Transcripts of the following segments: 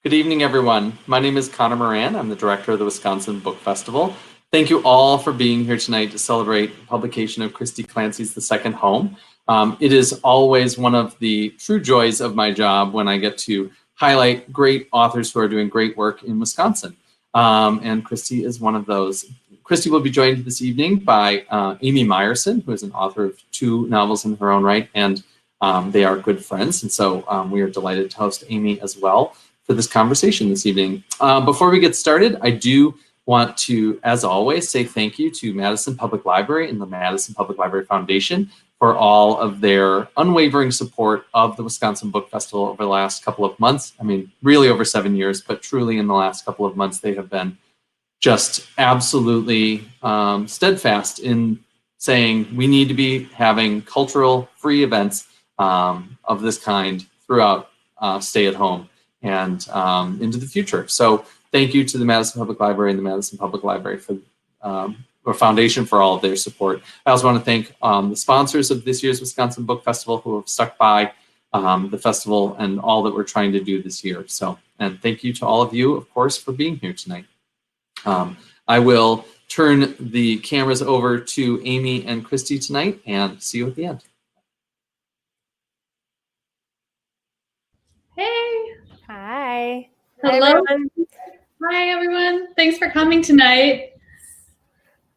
Good evening, everyone. My name is Connor Moran. I'm the director of the Wisconsin Book Festival. Thank you all for being here tonight to celebrate the publication of Christy Clancy's The Second Home. It is always one of the true joys of my job when I get to highlight great authors who are doing great work in Wisconsin. And Christy is one of those. Christy will be joined this evening by Amy Meyerson, who is an author of 2 novels in her own right, and they are good friends. And so we are delighted to host Amy as well for this conversation this evening. Before we get started, I do want to, as always, say thank you to Madison Public Library and the Madison Public Library Foundation for all of their unwavering support of the Wisconsin Book Festival over the last couple of months. I mean, really over 7 years, but truly in the last couple of months, they have been just absolutely steadfast in saying we need to be having cultural free events of this kind throughout stay at home and into the future. So thank you to the Madison Public Library and the Madison Public Library for or Foundation for all of their support. I also want to thank the sponsors of this year's Wisconsin Book Festival who have stuck by the festival and all that we're trying to do this year. So, and thank you to all of you, of course, for being here tonight. I will turn the cameras over to Amy and Christy tonight and see you at the end. Hey. Hi. Hello. Hi, everyone. Hi, everyone. Thanks for coming tonight.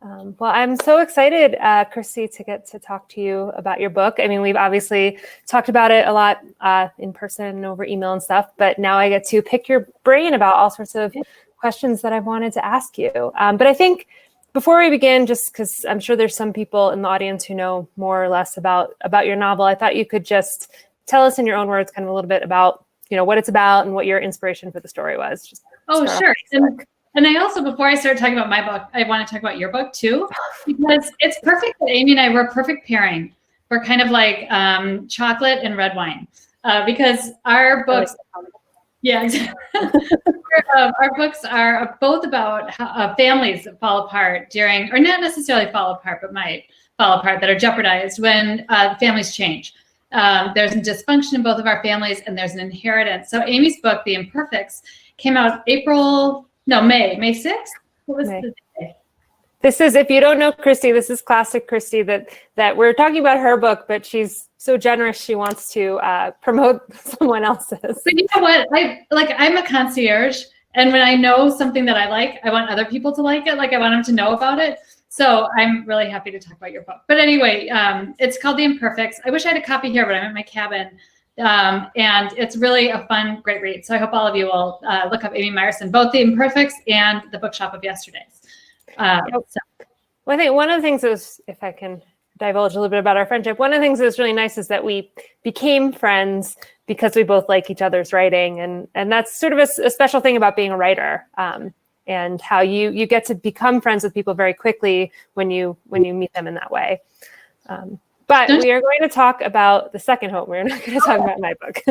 Well, I'm so excited, Christy, to get to talk to you about your book. I mean, we've obviously talked about it a lot in person and over email and stuff, but now I get to pick your brain about all sorts of questions that I've wanted to ask you. But I think before we begin, just because I'm sure there's some people in the audience who know more or less about your novel, I thought you could just tell us in your own words kind of a little bit about what it's about and what your inspiration for the story was. Just sure. And I also, before I start talking about my book, I want to talk about your book too, because it's perfect that Amy and I were a perfect pairing. We're kind of like chocolate and red wine, because our books, our books are both about how, families that fall apart during, or not necessarily fall apart, but might fall apart, that are jeopardized when families change. There's a dysfunction in both of our families, and there's an inheritance. So Amy's book, The Imperfects, came out May 6th? What was the day? This is, if you don't know Christy, this is classic Christy, that we're talking about her book, but she's so generous she wants to promote someone else's. But you know what? I'm a concierge, and when I know something that I like, I want other people to like it. Like I want them to know about it. So I'm really happy to talk about your book. But anyway, it's called The Imperfects. I wish I had a copy here, but I'm at my cabin. And it's really a fun, great read. So I hope all of you will look up Amy Meyerson, both The Imperfects and The Bookshop of Yesterdays. Well, I think one of the things is, if I can divulge a little bit about our friendship, one of the things that's really nice is that we became friends because we both like each other's writing. And that's sort of a special thing about being a writer, and how you get to become friends with people very quickly when you meet them in that way. But we are going to talk about The Second Home. We're not going to talk about my book.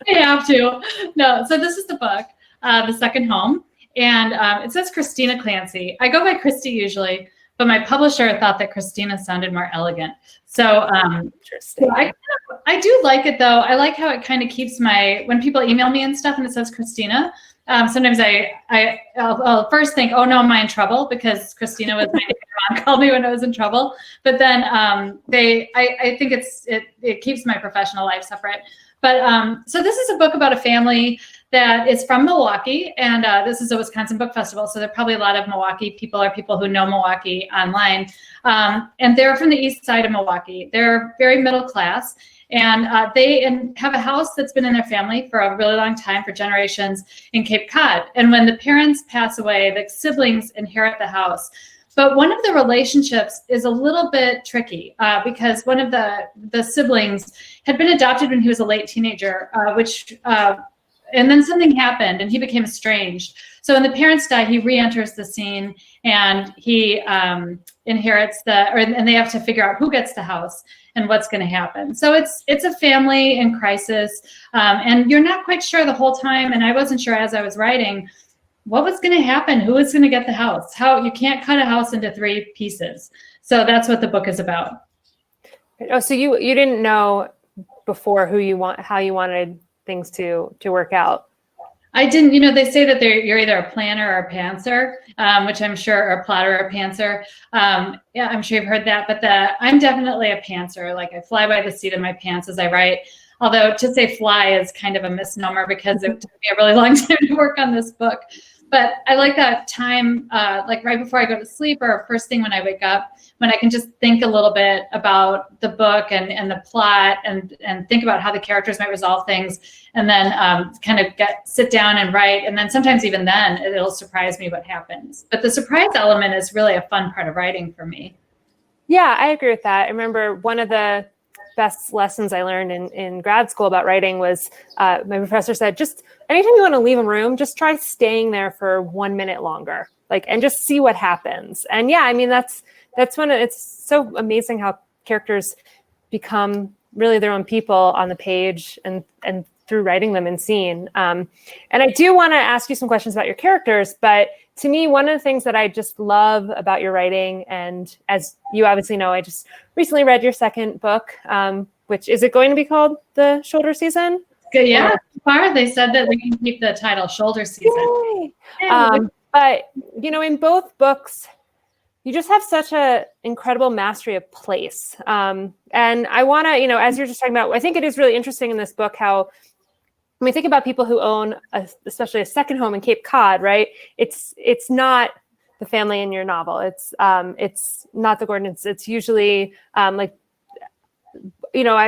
We have to. No, so this is the book, The Second Home. And it says Christina Clancy. I go by Christy usually, but my publisher thought that Christina sounded more elegant. So Interesting. I do like it, though. I like how it kind of keeps when people email me and stuff and it says Christina, sometimes I'll first think, oh no, am I in trouble? Because Christina was my name. Mom called me when I was in trouble. But then I think it keeps my professional life separate. But so this is a book about a family that is from Milwaukee, and this is a Wisconsin Book Festival. So there are probably a lot of Milwaukee people or people who know Milwaukee online. And they're from the east side of Milwaukee. They're very middle class. And they have a house that's been in their family for a really long time, for generations, in Cape Cod. And when the parents pass away, the siblings inherit the house. But one of the relationships is a little bit tricky because one of the siblings had been adopted when he was a late teenager, and then something happened and he became estranged. So when the parents die, he re-enters the scene and he inherits and they have to figure out who gets the house and what's going to happen. So it's a family in crisis, and you're not quite sure the whole time. And I wasn't sure as I was writing what was going to happen, who was going to get the house. How you can't cut a house into 3 pieces. So that's what the book is about. Oh, so you didn't know before how you wanted things to work out. I didn't, they say that you're either a planner or a pantser, which I'm sure, or a plotter or a pantser. Yeah, I'm sure you've heard that, but I'm definitely a pantser. Like I fly by the seat of my pants as I write. Although to say fly is kind of a misnomer because it took me a really long time to work on this book. But I like that time, like right before I go to sleep or first thing when I wake up, when I can just think a little bit about the book and the plot and think about how the characters might resolve things, and then kind of sit down and write. And then sometimes even then it'll surprise me what happens. But the surprise element is really a fun part of writing for me. Yeah, I agree with that. I remember one of the best lessons I learned in grad school about writing was my professor said, just anytime you want to leave a room, just try staying there for 1 minute longer, and just see what happens. And yeah, I mean, that's when it's so amazing how characters become really their own people on the page and through writing them in scene. And I do want to ask you some questions about your characters, but to me, one of the things that I just love about your writing, and as you obviously know, I just recently read your second book, which is it going to be called The Shoulder Season? Good, yeah. So far, they said that we can keep the title Shoulder Season. But, in both books, you just have such an incredible mastery of place. And I want to, as you're just talking about, I think it is really interesting in this book how when we think about people who own, especially a second home in Cape Cod, right? It's not the family in your novel. It's not the Gordons. It's usually I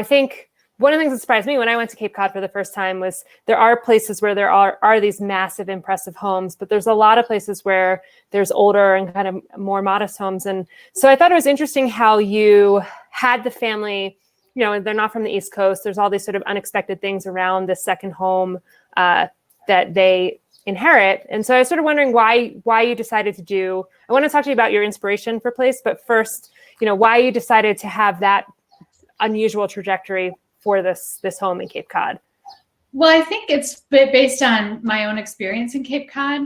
think one of the things that surprised me when I went to Cape Cod for the first time was there are places where there are these massive, impressive homes, but there's a lot of places where there's older and kind of more modest homes. And so I thought it was interesting how you had the family. They're not from the East Coast. There's all these sort of unexpected things around the second home that they inherit. And so I was sort of wondering why you decided to do, I want to talk to you about your inspiration for place, but first, why you decided to have that unusual trajectory for this home in Cape Cod. Well, I think it's based on my own experience in Cape Cod.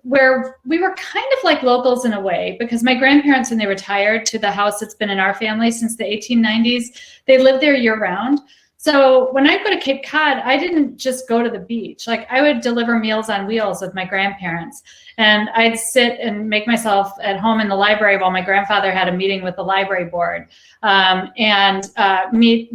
Where we were kind of like locals in a way, because my grandparents, when they retired to the house that's been in our family since the 1890s, they lived there year round. So when I go to Cape Cod, I didn't just go to the beach. Like I would deliver Meals on Wheels with my grandparents, and I'd sit and make myself at home in the library while my grandfather had a meeting with the library board, and meet,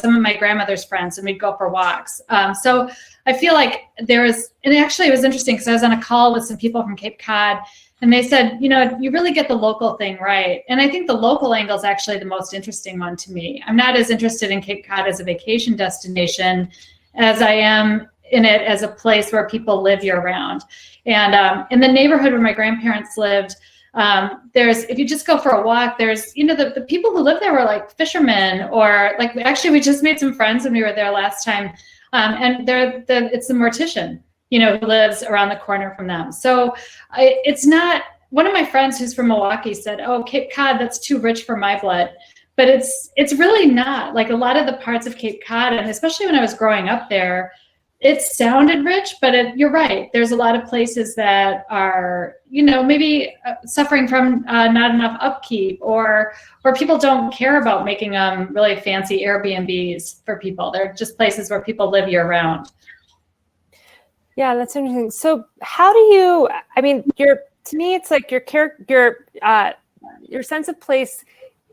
some of my grandmother's friends, and we'd go for walks. So I feel like and actually it was interesting because I was on a call with some people from Cape Cod, and they said, you really get the local thing right. And I think the local angle is actually the most interesting one to me. I'm not as interested in Cape Cod as a vacation destination as I am in it as a place where people live year round. And in the neighborhood where my grandparents lived, if you just go for a walk, there's, the people who live there were like fishermen, or actually we just made some friends when we were there last time. And it's the mortician, who lives around the corner from them. So it's not, one of my friends who's from Milwaukee said, oh, Cape Cod, that's too rich for my blood. But it's really not. Like a lot of the parts of Cape Cod, and especially when I was growing up there, it sounded rich, but you're right. There's a lot of places that are, maybe suffering from not enough upkeep, or people don't care about making really fancy Airbnbs for people. They're just places where people live year round. Yeah, that's interesting. So how do you, to me, it's like your sense of place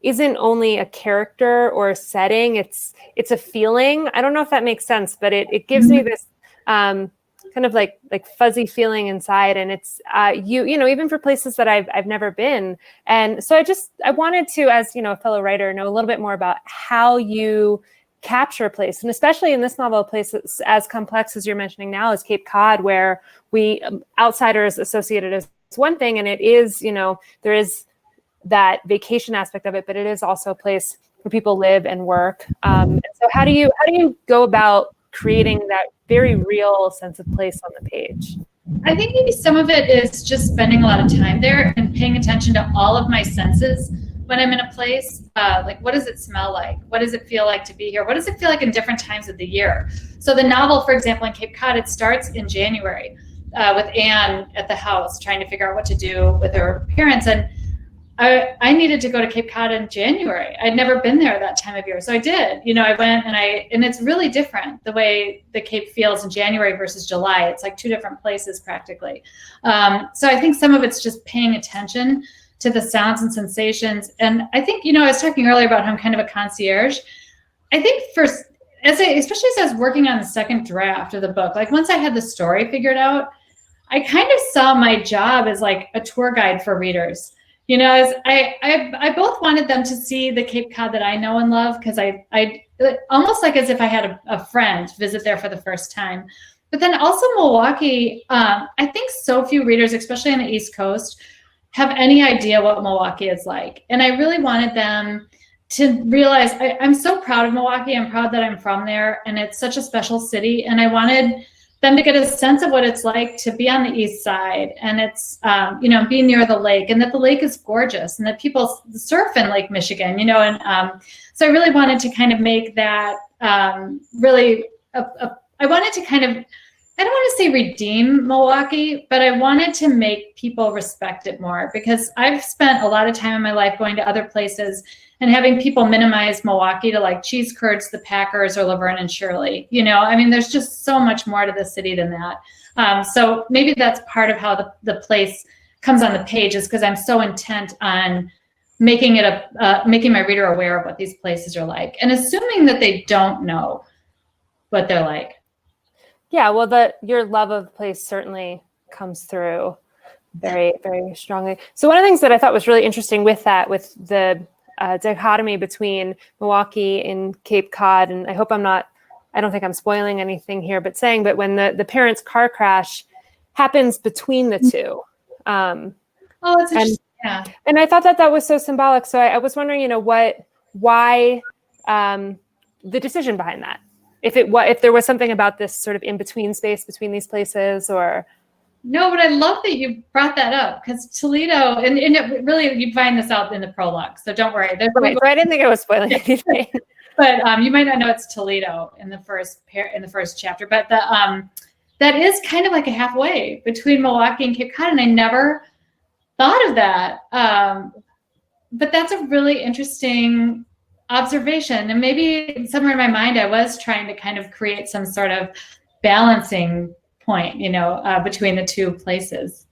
isn't only a character or a setting, it's a feeling. I don't know if that makes sense, but it gives me this kind of like fuzzy feeling inside. And it's even for places that I've never been. And so I wanted to, as a fellow writer, know a little bit more about how you capture a place, and especially in this novel, a place that's as complex as you're mentioning now as Cape Cod, where we outsiders associate it as one thing, and it is, there is that vacation aspect of it, but it is also a place where people live and work. So how do you go about creating that very real sense of place on the page? I think maybe some of it is just spending a lot of time there and paying attention to all of my senses when I'm in a place. Like, what does it smell like? What does it feel like to be here? What does it feel like in different times of the year? So the novel, for example, in Cape Cod, it starts in January with Anne at the house trying to figure out what to do with her parents. And I needed to go to Cape Cod in January. I'd never been there that time of year. So I did, I went and it's really different the way the Cape feels in January versus July. It's like two different places practically. So I think some of it's just paying attention to the sounds and sensations. And I think, I was talking earlier about how I'm kind of a concierge. I think especially as I was working on the second draft of the book, like once I had the story figured out, I kind of saw my job as like a tour guide for readers. As I both wanted them to see the Cape Cod that I know and love, because I almost like as if I had a friend visit there for the first time. But then also Milwaukee, I think so few readers, especially on the East Coast, have any idea what Milwaukee is like. And I really wanted them to realize I'm so proud of Milwaukee. I'm proud that I'm from there, and it's such a special city. And I wanted them to get a sense of what it's like to be on the east side, and it's be near the lake, and that the lake is gorgeous, and that people surf in Lake Michigan, and so I really wanted to kind of make that really I wanted to kind of, I don't want to say redeem Milwaukee, but I wanted to make people respect it more, because I've spent a lot of time in my life going to other places and having people minimize Milwaukee to like Cheese Curds, the Packers, or Laverne and Shirley. There's just so much more to the city than that. So maybe that's part of how the place comes on the page, is because I'm so intent on making my reader aware of what these places are like, and assuming that they don't know what they're like. Yeah, well, your love of the place certainly comes through very, very strongly. So one of the things that I thought was really interesting with the dichotomy between Milwaukee and Cape Cod, and I don't think I'm spoiling anything here, but when the parents' car crash happens between the two. That's interesting. Yeah. And I thought that was so symbolic. So I was wondering, why the decision behind that? If there was something about this sort of in-between space between these places, or... No, but I love that you brought that up, because Toledo, and it really, you find this out in the prologue, so don't worry. Right, so I didn't think I was spoiling anything. But you might not know it's Toledo in the first chapter, but that is kind of like a halfway between Milwaukee and Cape Cod, and I never thought of that. But that's a really interesting observation, and maybe somewhere in my mind I was trying to kind of create some sort of balancing point, between the two places.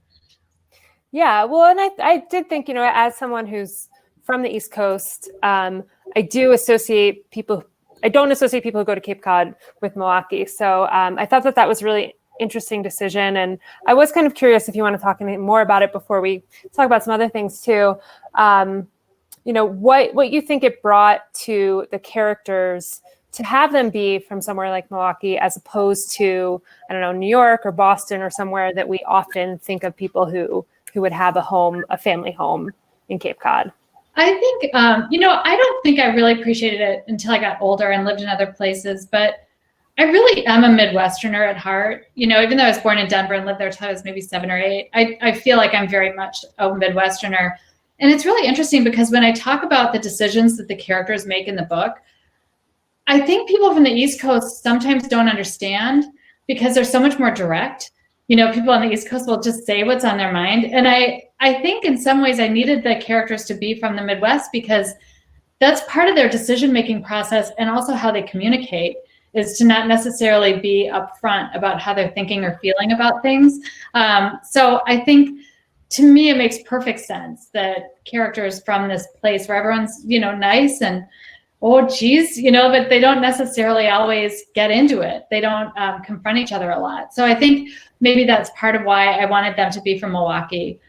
Yeah, well, and I did think, as someone who's from the East Coast, I don't associate people who go to Cape Cod with Milwaukee. So I thought that was a really interesting decision. And I was kind of curious if you want to talk any more about it before we talk about some other things too. What you think it brought to the characters to have them be from somewhere like Milwaukee, as opposed to, I don't know, New York or Boston or somewhere that we often think of people who would have a family home in Cape Cod. I think, I don't think I really appreciated it until I got older and lived in other places, but I really am a Midwesterner at heart. Even though I was born in Denver and lived there until I was maybe 7 or 8, I feel like I'm very much a Midwesterner. And it's really interesting, because when I talk about the decisions that the characters make in the book, I think people from the East Coast sometimes don't understand, because they're so much more direct. People on the East Coast will just say what's on their mind. And I think in some ways I needed the characters to be from the Midwest, because that's part of their decision-making process, and also how they communicate, is to not necessarily be upfront about how they're thinking or feeling about things. So I think, to me, it makes perfect sense that characters from this place where everyone's, nice and, oh, geez, but they don't necessarily always get into it. They don't confront each other a lot. So I think maybe that's part of why I wanted them to be from Milwaukee.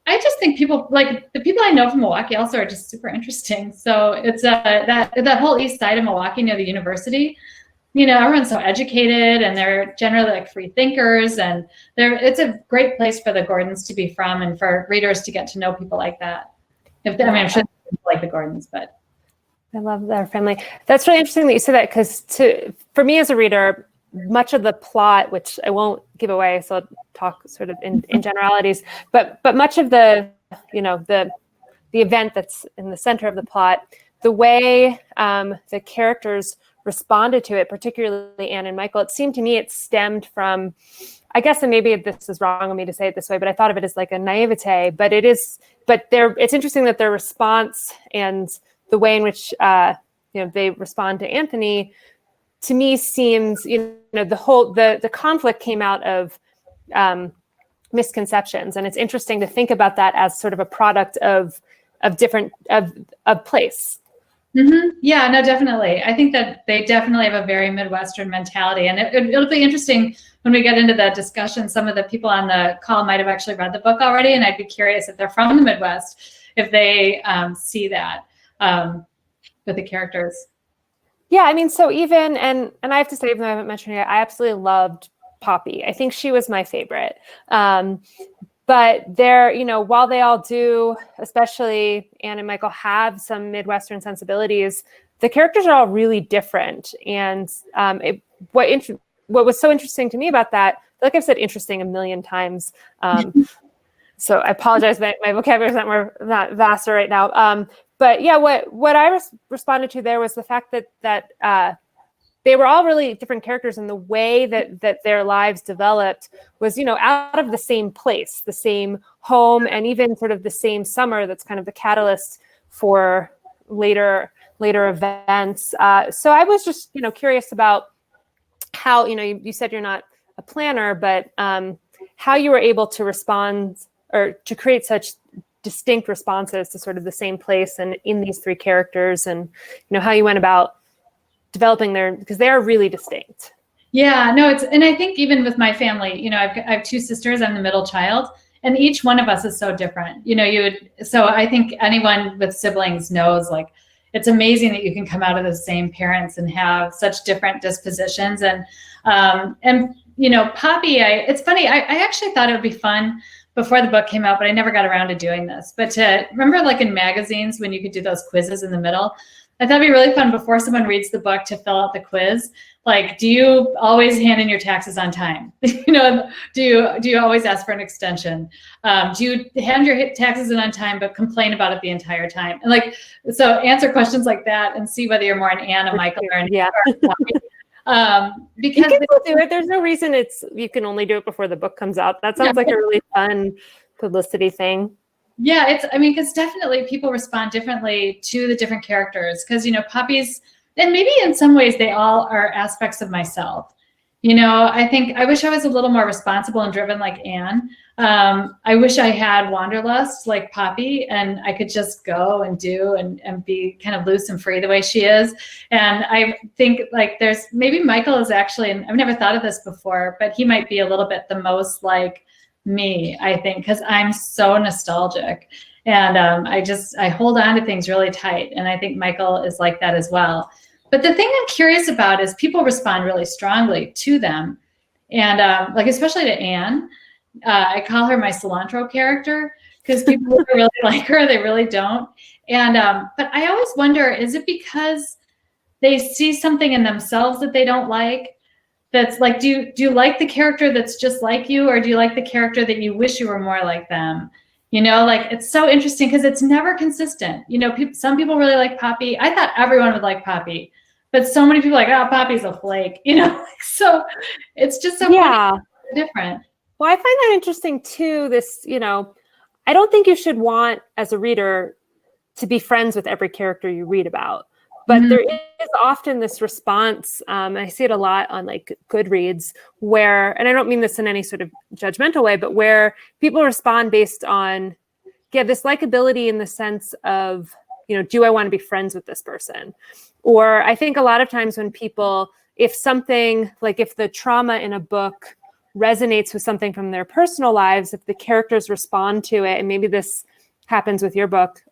I just think people, like the people I know from Milwaukee, also are just super interesting. So it's that whole east side of Milwaukee near the university. Everyone's so educated, and they're generally like free thinkers, and it's a great place for the Gordons to be from, and for readers to get to know people like that. I'm sure people like the Gordons, but. I love their family. That's really interesting that you say that, because for me as a reader, much of the plot, which I won't give away, so I'll talk sort of in generalities, but much of the event that's in the center of the plot, the way the characters responded to it, particularly Anne and Michael, it seemed to me it stemmed from I guess, and maybe this is wrong of me to say it this way, but I thought of it as like a naivete, but it's interesting that their response and the way in which, they respond to Anthony, to me seems, the conflict came out of misconceptions. And it's interesting to think about that as sort of a product of place. Mm-hmm. Yeah, no, definitely. I think that they definitely have a very Midwestern mentality. And it'll be interesting when we get into that discussion. Some of the people on the call might have actually read the book already. And I'd be curious if they're from the Midwest, if they see that with the characters. Yeah, I mean, so even, and I have to say, even though I haven't mentioned it yet, I absolutely loved Poppy. I think she was my favorite. But they're, while they all do, especially Anne and Michael, have some Midwestern sensibilities, the characters are all really different. And what was so interesting to me about that, like I've said interesting a million times, so I apologize, my vocabulary is not vaster right now. But yeah, what I responded to there was the fact that they were all really different characters, and the way that their lives developed was, out of the same place, the same home, and even sort of the same summer. That's kind of the catalyst for later events. So I was just, curious about how, you said you're not a planner, but how you were able to respond or to create such distinct responses to sort of the same place and in these three characters, and, how you went about developing because they are really distinct. Yeah, no, and I think even with my family, I have two sisters, I'm the middle child, and each one of us is so different. So I think anyone with siblings knows, like, it's amazing that you can come out of the same parents and have such different dispositions. And Poppy, it's funny, I actually thought it would be fun before the book came out, but I never got around to doing this. But to remember, like in magazines, when you could do those quizzes in the middle, I thought it'd be really fun before someone reads the book to fill out the quiz. Like, do you always hand in your taxes on time? Do you always ask for an extension? Do you hand your taxes in on time but complain about it the entire time? And so answer questions like that and see whether you're more an Anne, a Michael, or an because you can still do it. There's no reason you can only do it before the book comes out. That sounds like a really fun publicity thing. Yeah, because definitely people respond differently to the different characters, because, Poppy's, and maybe in some ways they all are aspects of myself. I think I wish I was a little more responsible and driven like Anne. I wish I had wanderlust like Poppy, and I could just go and do and be kind of loose and free the way she is. And I think there's maybe Michael is actually, and I've never thought of this before, but he might be a little bit the most like me, I think, because I'm so nostalgic, and I hold on to things really tight, and I think Michael is like that as well. But the thing I'm curious about is people respond really strongly to them, and especially to Anne. I call her my cilantro character, because people really like her, they really don't. And but I always wonder, is it because they see something in themselves that they don't like? That's like, do you like the character that's just like you, or do you like the character that you wish you were more like them? It's so interesting because it's never consistent. Some people really like Poppy. I thought everyone would like Poppy, but so many people are like, oh, Poppy's a flake. So it's just so different. Well, I find that interesting too. This, I don't think you should want, as a reader, to be friends with every character you read about. But there is often this response, I see it a lot on Goodreads, where, and I don't mean this in any sort of judgmental way, but where people respond based on, this likability in the sense of, do I want to be friends with this person? Or I think a lot of times when people, if the trauma in a book resonates with something from their personal lives, if the characters respond to it, and maybe this happens with your book,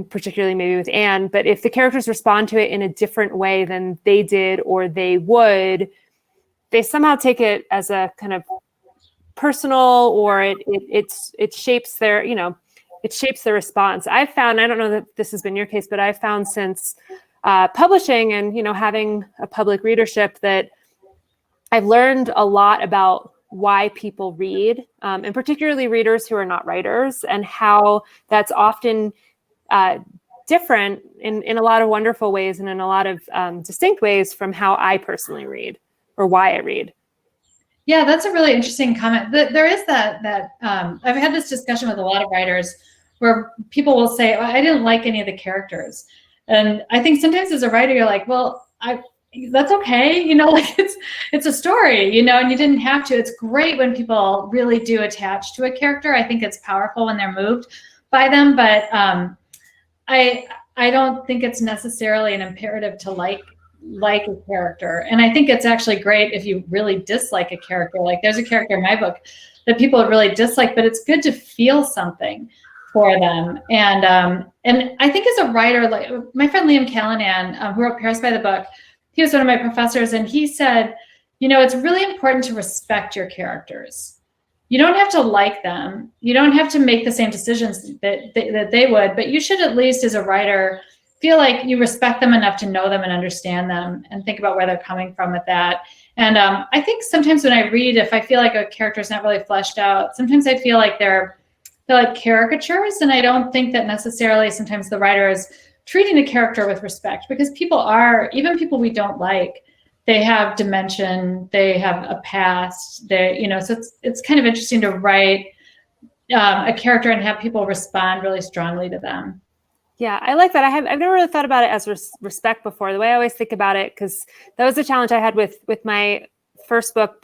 particularly maybe with Anne, but if the characters respond to it in a different way than they did or they would, they somehow take it as a kind of personal, or it shapes their, it shapes their response. I've found, I don't know that this has been your case, but I've found since publishing and, having a public readership, that I've learned a lot about why people read, and particularly readers who are not writers, and how that's often different in a lot of wonderful ways and in a lot of distinct ways from how I personally read or why I read. Yeah, that's a really interesting comment. There is that I've had this discussion with a lot of writers where people will say, oh, I didn't like any of the characters. And I think sometimes as a writer, you're like, well, that's okay. You know, like it's a story, you know, and you didn't have to. It's great when people really do attach to a character. I think it's powerful when they're moved by them, but I don't think it's necessarily an imperative to like a character. And I think it's actually great if you really dislike a character. Like there's a character in my book that people really dislike, but it's good to feel something for them. And I think as a writer, like my friend Liam Callanan, who wrote Paris by the Book, he was one of my professors, and he said, you know, it's really important to respect your characters. You don't have to like them. You don't have to make the same decisions that they would, but you should at least as a writer feel like you respect them enough to know them and understand them and think about where they're coming from with that. And I think sometimes when I read, if I feel like a character is not really fleshed out, sometimes I feel like they're like caricatures. And I don't think that necessarily sometimes the writer is treating a character with respect, because people are, even people we don't like, they have dimension, they have a past, you know, so it's kind of interesting to write a character and have people respond really strongly to them. Yeah, I like that. I've never really thought about it as respect before. The way I always think about it, because that was the challenge I had with my first book,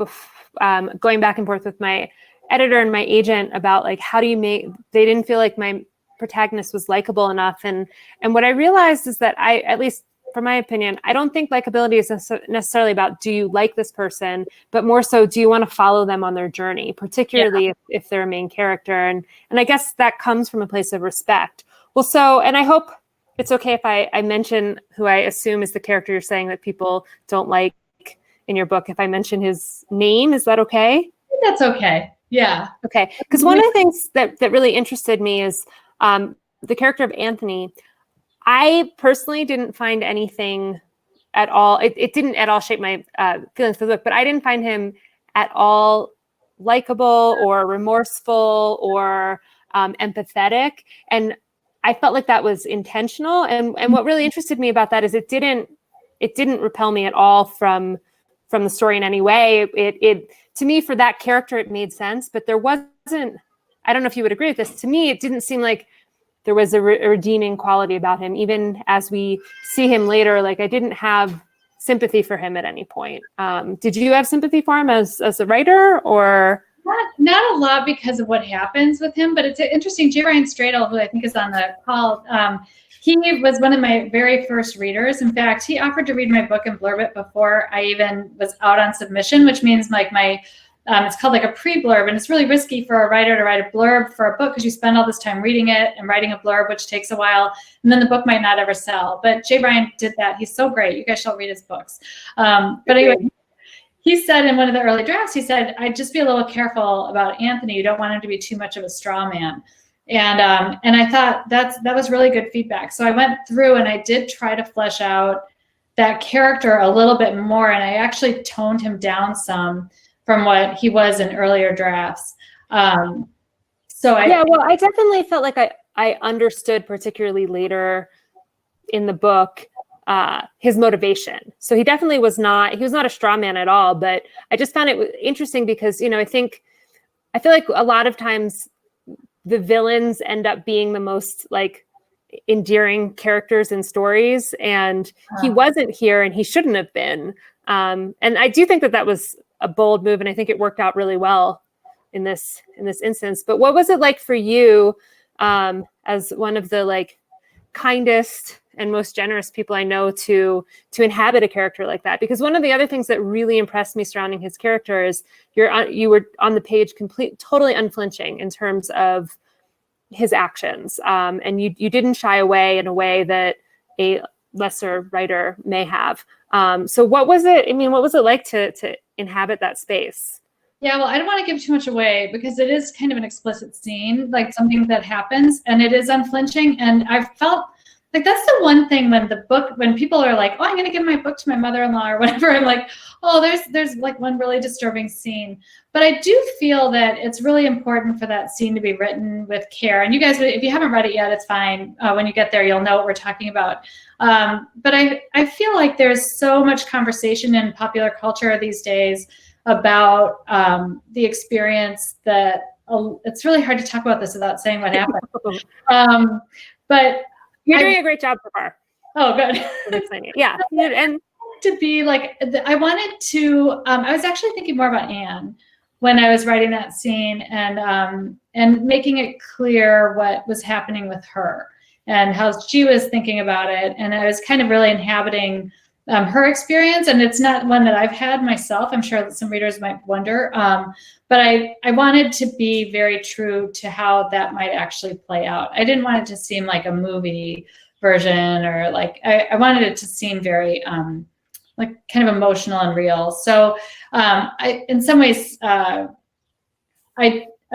going back and forth with my editor and my agent about like, how do you make, they didn't feel like my protagonist was likable enough. And what I realized is that at least from my opinion, I don't think likability is necessarily about, do you like this person, but more so, do you want to follow them on their journey, particularly if they're a main character. And I guess that comes from a place of respect. Well, so, and I hope it's okay if I mention who I assume is the character you're saying that people don't like in your book. If I mention his name, is that okay? That's okay. Yeah. Okay. Because one of the things that really interested me is the character of Anthony. I personally didn't find anything at all. It didn't at all shape my feelings for the book, but I didn't find him at all likable or remorseful or empathetic. And I felt like that was intentional. And what really interested me about that is it didn't repel me at all from the story in any way. It to me, for that character, it made sense, but there wasn't, I don't know if you would agree with this. To me, it didn't seem like there was a redeeming quality about him. Even as we see him later, like I didn't have sympathy for him at any point. Did you have sympathy for him as a writer, or? Not a lot because of what happens with him, but it's interesting. J. Ryan Stradle, who I think is on the call, he was one of my very first readers. In fact, he offered to read my book and blurb it before I even was out on submission, which means like it's called like a pre-blurb, and it's really risky for a writer to write a blurb for a book because you spend all this time reading it and writing a blurb, which takes a while, and then the book might not ever sell. But J. Ryan did that. He's so great. You guys should read his books. But anyway, he said in one of the early drafts, he said, I'd just be a little careful about Anthony. You don't want him to be too much of a straw man. And I thought that was really good feedback. So I went through and I did try to flesh out that character a little bit more, and I actually toned him down some from what he was in earlier drafts. I definitely felt like I understood, particularly later in the book, his motivation. So he definitely was not a straw man at all, but I just found it interesting because, you know, I feel like a lot of times the villains end up being the most like endearing characters in stories, and he wasn't here, and he shouldn't have been. And I do think that was a bold move, and I think it worked out really well in this instance. But what was it like for you, as one of the like kindest and most generous people I know to inhabit a character like that? Because one of the other things that really impressed me surrounding his character is you were on the page totally unflinching in terms of his actions, and you didn't shy away in a way that a lesser writer may have. So what was it? I mean, what was it like to inhabit that space? Yeah, well, I don't want to give too much away because it is kind of an explicit scene, like something that happens, and it is unflinching. And I felt like that's the one thing when people are like, oh, I'm going to give my book to my mother-in-law or whatever, I'm like, oh, there's like one really disturbing scene. But I do feel that it's really important for that scene to be written with care. And you guys, if you haven't read it yet, it's fine. When you get there, you'll know what we're talking about. But I feel like there's so much conversation in popular culture these days about the experience that it's really hard to talk about this without saying what happened. But you're doing a great job so far. Oh, good. Yeah, and to be like, I wanted to. I was actually thinking more about Anne when I was writing that scene, and making it clear what was happening with her and how she was thinking about it. And I was kind of really inhabiting her experience, and it's not one that I've had myself. I'm sure that some readers might wonder, but I wanted to be very true to how that might actually play out. I didn't want it to seem like a movie version, or like I wanted it to seem very like kind of emotional and real. So in some ways, I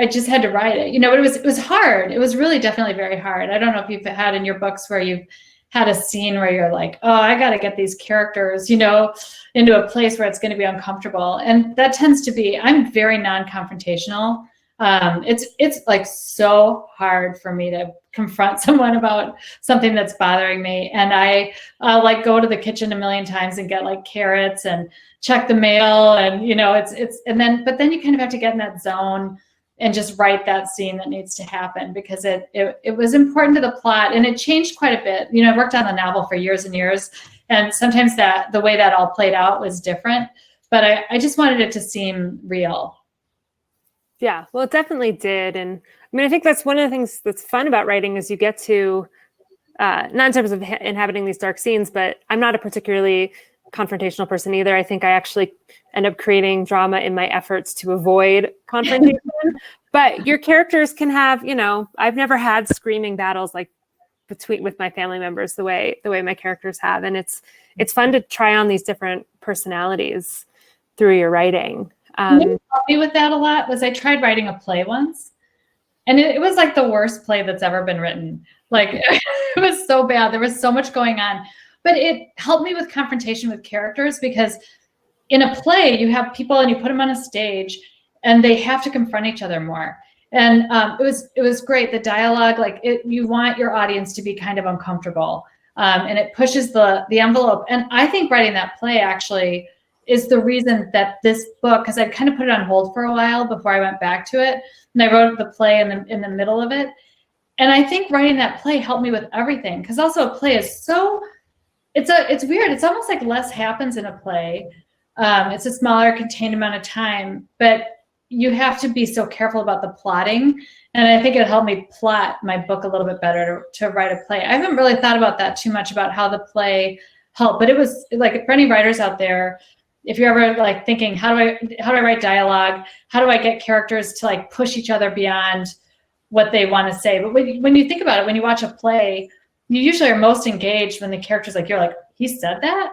just had to write it, but it was hard. It was really definitely very hard. I don't know if you've had in your books where you've had a scene where you're like, oh, I got to get these characters, into a place where it's going to be uncomfortable. And that tends to be, I'm very non-confrontational. It's like so hard for me to confront someone about something that's bothering me. And I like go to the kitchen a million times and get like carrots and check the mail. And, but then you kind of have to get in that zone and just write that scene that needs to happen, because it was important to the plot, and it changed quite a bit. I worked on the novel for years and years, and sometimes the way that all played out was different, but I just wanted it to seem real. Yeah, well, it definitely did. And I think that's one of the things that's fun about writing is you get to, not in terms of inhabiting these dark scenes, but I'm not a particularly confrontational person either. I think I actually end up creating drama in my efforts to avoid confrontation. But your characters can have, I've never had screaming battles like with my family members the way my characters have, and it's fun to try on these different personalities through your writing. What helped me with that a lot was I tried writing a play once, and it was like the worst play that's ever been written. Like it was so bad. There was so much going on. But it helped me with confrontation with characters, because in a play, you have people and you put them on a stage and they have to confront each other more. And it was great. The dialogue, you want your audience to be kind of uncomfortable, and it pushes the envelope. And I think writing that play actually is the reason that this book, because I kind of put it on hold for a while before I went back to it. And I wrote the play in the middle of it. And I think writing that play helped me with everything, because also a play is so... It's weird. It's almost like less happens in a play. It's a smaller contained amount of time, but you have to be so careful about the plotting. And I think it helped me plot my book a little bit better to write a play. I haven't really thought about that too much, about how the play helped, but it was like, for any writers out there, if you're ever like thinking, how do I write dialogue? How do I get characters to like push each other beyond what they want to say? But when you think about it, when you watch a play, you usually are most engaged when the character's like, you're like, he said that?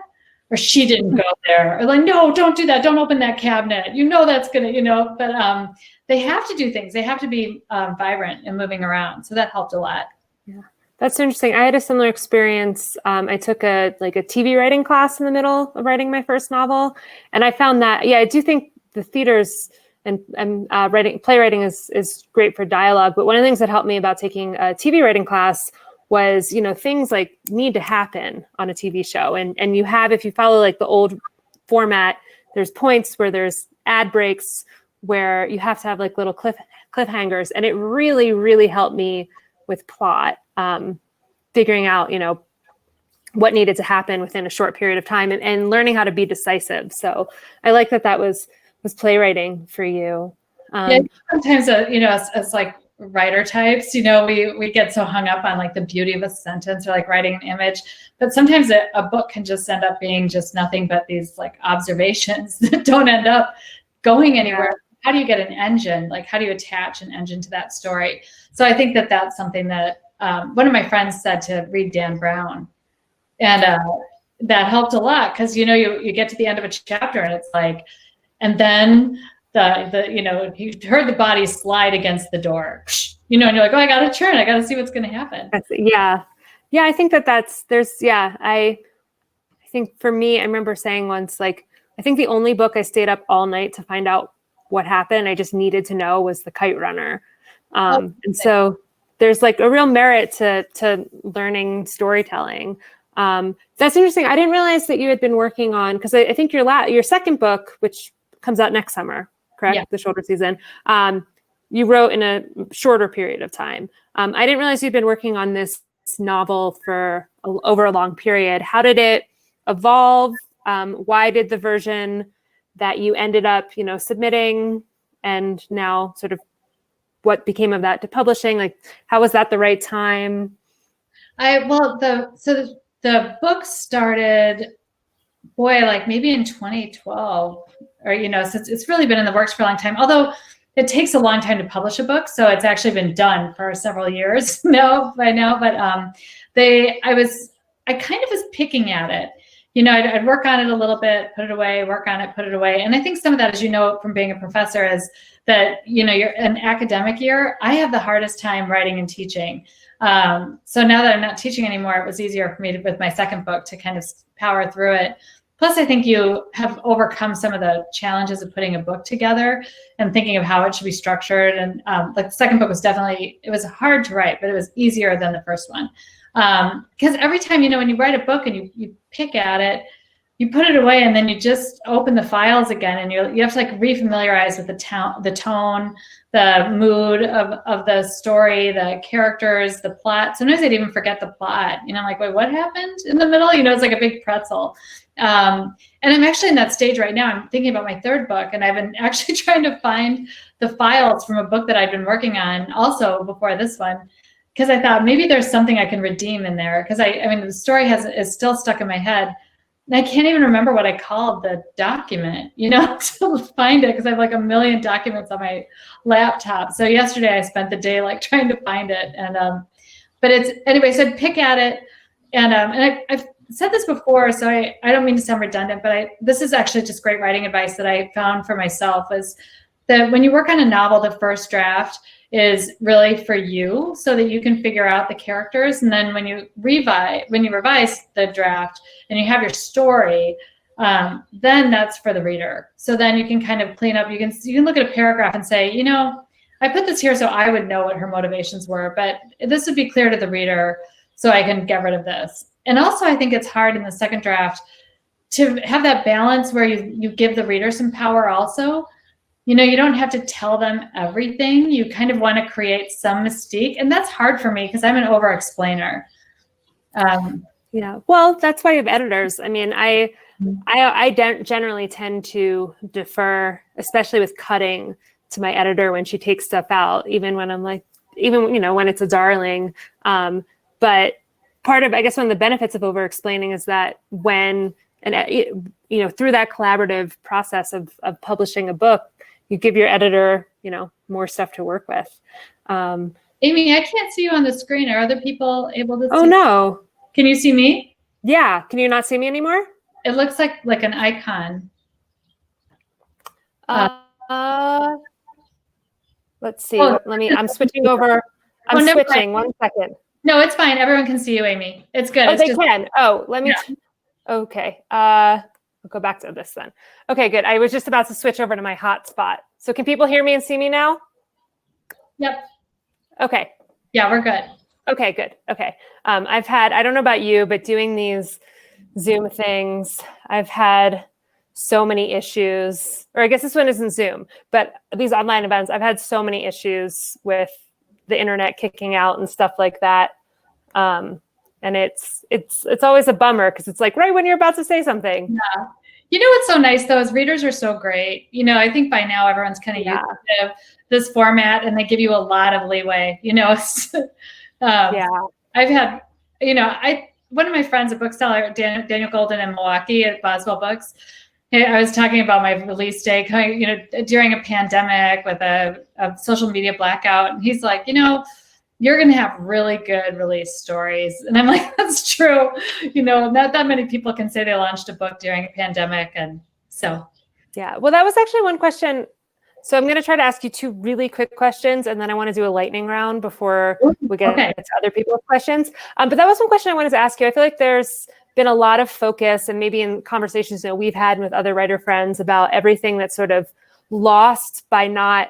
Or she didn't go there. Or like, no, don't do that. Don't open that cabinet. That's going to, but they have to do things. They have to be vibrant and moving around. So that helped a lot. Yeah, that's interesting. I had a similar experience. I took a TV writing class in the middle of writing my first novel. And I found that, I do think the theaters and playwriting is great for dialogue. But one of the things that helped me about taking a TV writing class was, things like need to happen on a TV show. And you have, if you follow like the old format, there's points where there's ad breaks where you have to have like little cliffhangers. And it really, really helped me with plot, figuring out, what needed to happen within a short period of time, and learning how to be decisive. So I like that was playwriting for you. Sometimes, as like writer types, we get so hung up on like the beauty of a sentence or like writing an image, but sometimes a book can just end up being just nothing but these like observations that don't end up going anywhere. How do you get an engine? Like, how do you attach an engine to that story? So I think that's something that one of my friends said to read Dan Brown, and that helped a lot, because you get to the end of a chapter and it's like, and then you heard the body slide against the door, and you're like, oh, I got to turn. I got to see what's going to happen. Yeah. I think I think for me, I remember saying once, like, I think the only book I stayed up all night to find out what happened, I just needed to know, was The Kite Runner. And so there's like a real merit to learning storytelling. That's interesting. I didn't realize that you had been working on, because I think your second book, which comes out next summer, correct? Yeah. The shoulder season. You wrote in a shorter period of time. I didn't realize you'd been working on this novel for over a long period. How did it evolve? Why did the version that you ended up, submitting, and now sort of what became of that to publishing? Like, how was that the right time? The book started, like maybe in 2012, or so it's really been in the works for a long time. Although it takes a long time to publish a book, so it's actually been done for several years by now. But I kind of was picking at it. I'd work on it a little bit, put it away, work on it, put it away. And I think some of that, as you know from being a professor, is that, you're an academic year. I have the hardest time writing and teaching. So now that I'm not teaching anymore, it was easier for me with my second book to kind of power through it. Plus, I think you have overcome some of the challenges of putting a book together and thinking of how it should be structured. And the second book was it was hard to write, but it was easier than the first one. Because every time, when you write a book and you pick at it, you put it away and then you just open the files again, and you have to refamiliarize with the tone, the mood of the story, the characters, the plot. Sometimes I'd even forget the plot. I'm like, wait, what happened in the middle? It's like a big pretzel. And I'm actually in that stage right now. I'm thinking about my third book, and I've been actually trying to find the files from a book that I've been working on also before this one, because I thought maybe there's something I can redeem in there. Because the story is still stuck in my head. And I can't even remember what I called the document, to find it, because I have like a million documents on my laptop. So yesterday I spent the day trying to find it. And but anyway, so I'd pick at it. And I've said this before, so I don't mean to sound redundant, but this is actually just great writing advice that I found for myself, is that when you work on a novel, the first draft is really for you, so that you can figure out the characters. And then when you revise the draft and you have your story, then that's for the reader. So then you can kind of clean up. You can look at a paragraph and say, I put this here so I would know what her motivations were, but this would be clear to the reader, so I can get rid of this. And also, I think it's hard in the second draft to have that balance where you give the reader some power also. You don't have to tell them everything. You kind of want to create some mystique. And that's hard for me because I'm an over-explainer. Yeah, well, that's why you have editors. I generally tend to defer, especially with cutting, to my editor when she takes stuff out, even when I'm when it's a darling. But part of, I guess, one of the benefits of over-explaining is that when, through that collaborative process of publishing a book, you give your editor, more stuff to work with. Amy, I can't see you on the screen. Are other people able to see? Oh, no. Can you see me? Yeah. Can you not see me anymore? It looks like an icon. Let's see. I'm switching over. I'm switching. 1 second. No, it's fine. Everyone can see you, Amy. It's good. Oh, they can. Oh, let me. Yeah. Okay. I'll go back to this then. Okay, good. I was just about to switch over to my hotspot. So can people hear me and see me now? Yep. Okay. Yeah, we're good. Okay, good. Okay. I don't know about you, but doing these Zoom things, I've had so many issues, or I guess this one isn't Zoom, but these online events, I've had so many issues with the internet kicking out and stuff like that. And it's always a bummer because it's right when you're about to say something. Yeah. What's so nice though is readers are so great. I think by now everyone's kind of used to this format, and they give you a lot of leeway. Yeah. I've had, one of my friends, a bookseller, Daniel Golden in Milwaukee at Boswell Books. I was talking about my release day, during a pandemic with a social media blackout, and he's like, you're going to have really good release stories. And I'm like, that's true. Not that many people can say they launched a book during a pandemic. And so. Yeah, well, that was actually one question. So I'm going to try to ask you two really quick questions, and then I want to do a lightning round before we get to other people's questions. But that was one question I wanted to ask you. I feel like there's been a lot of focus, and maybe in conversations we've had with other writer friends, about everything that's sort of lost by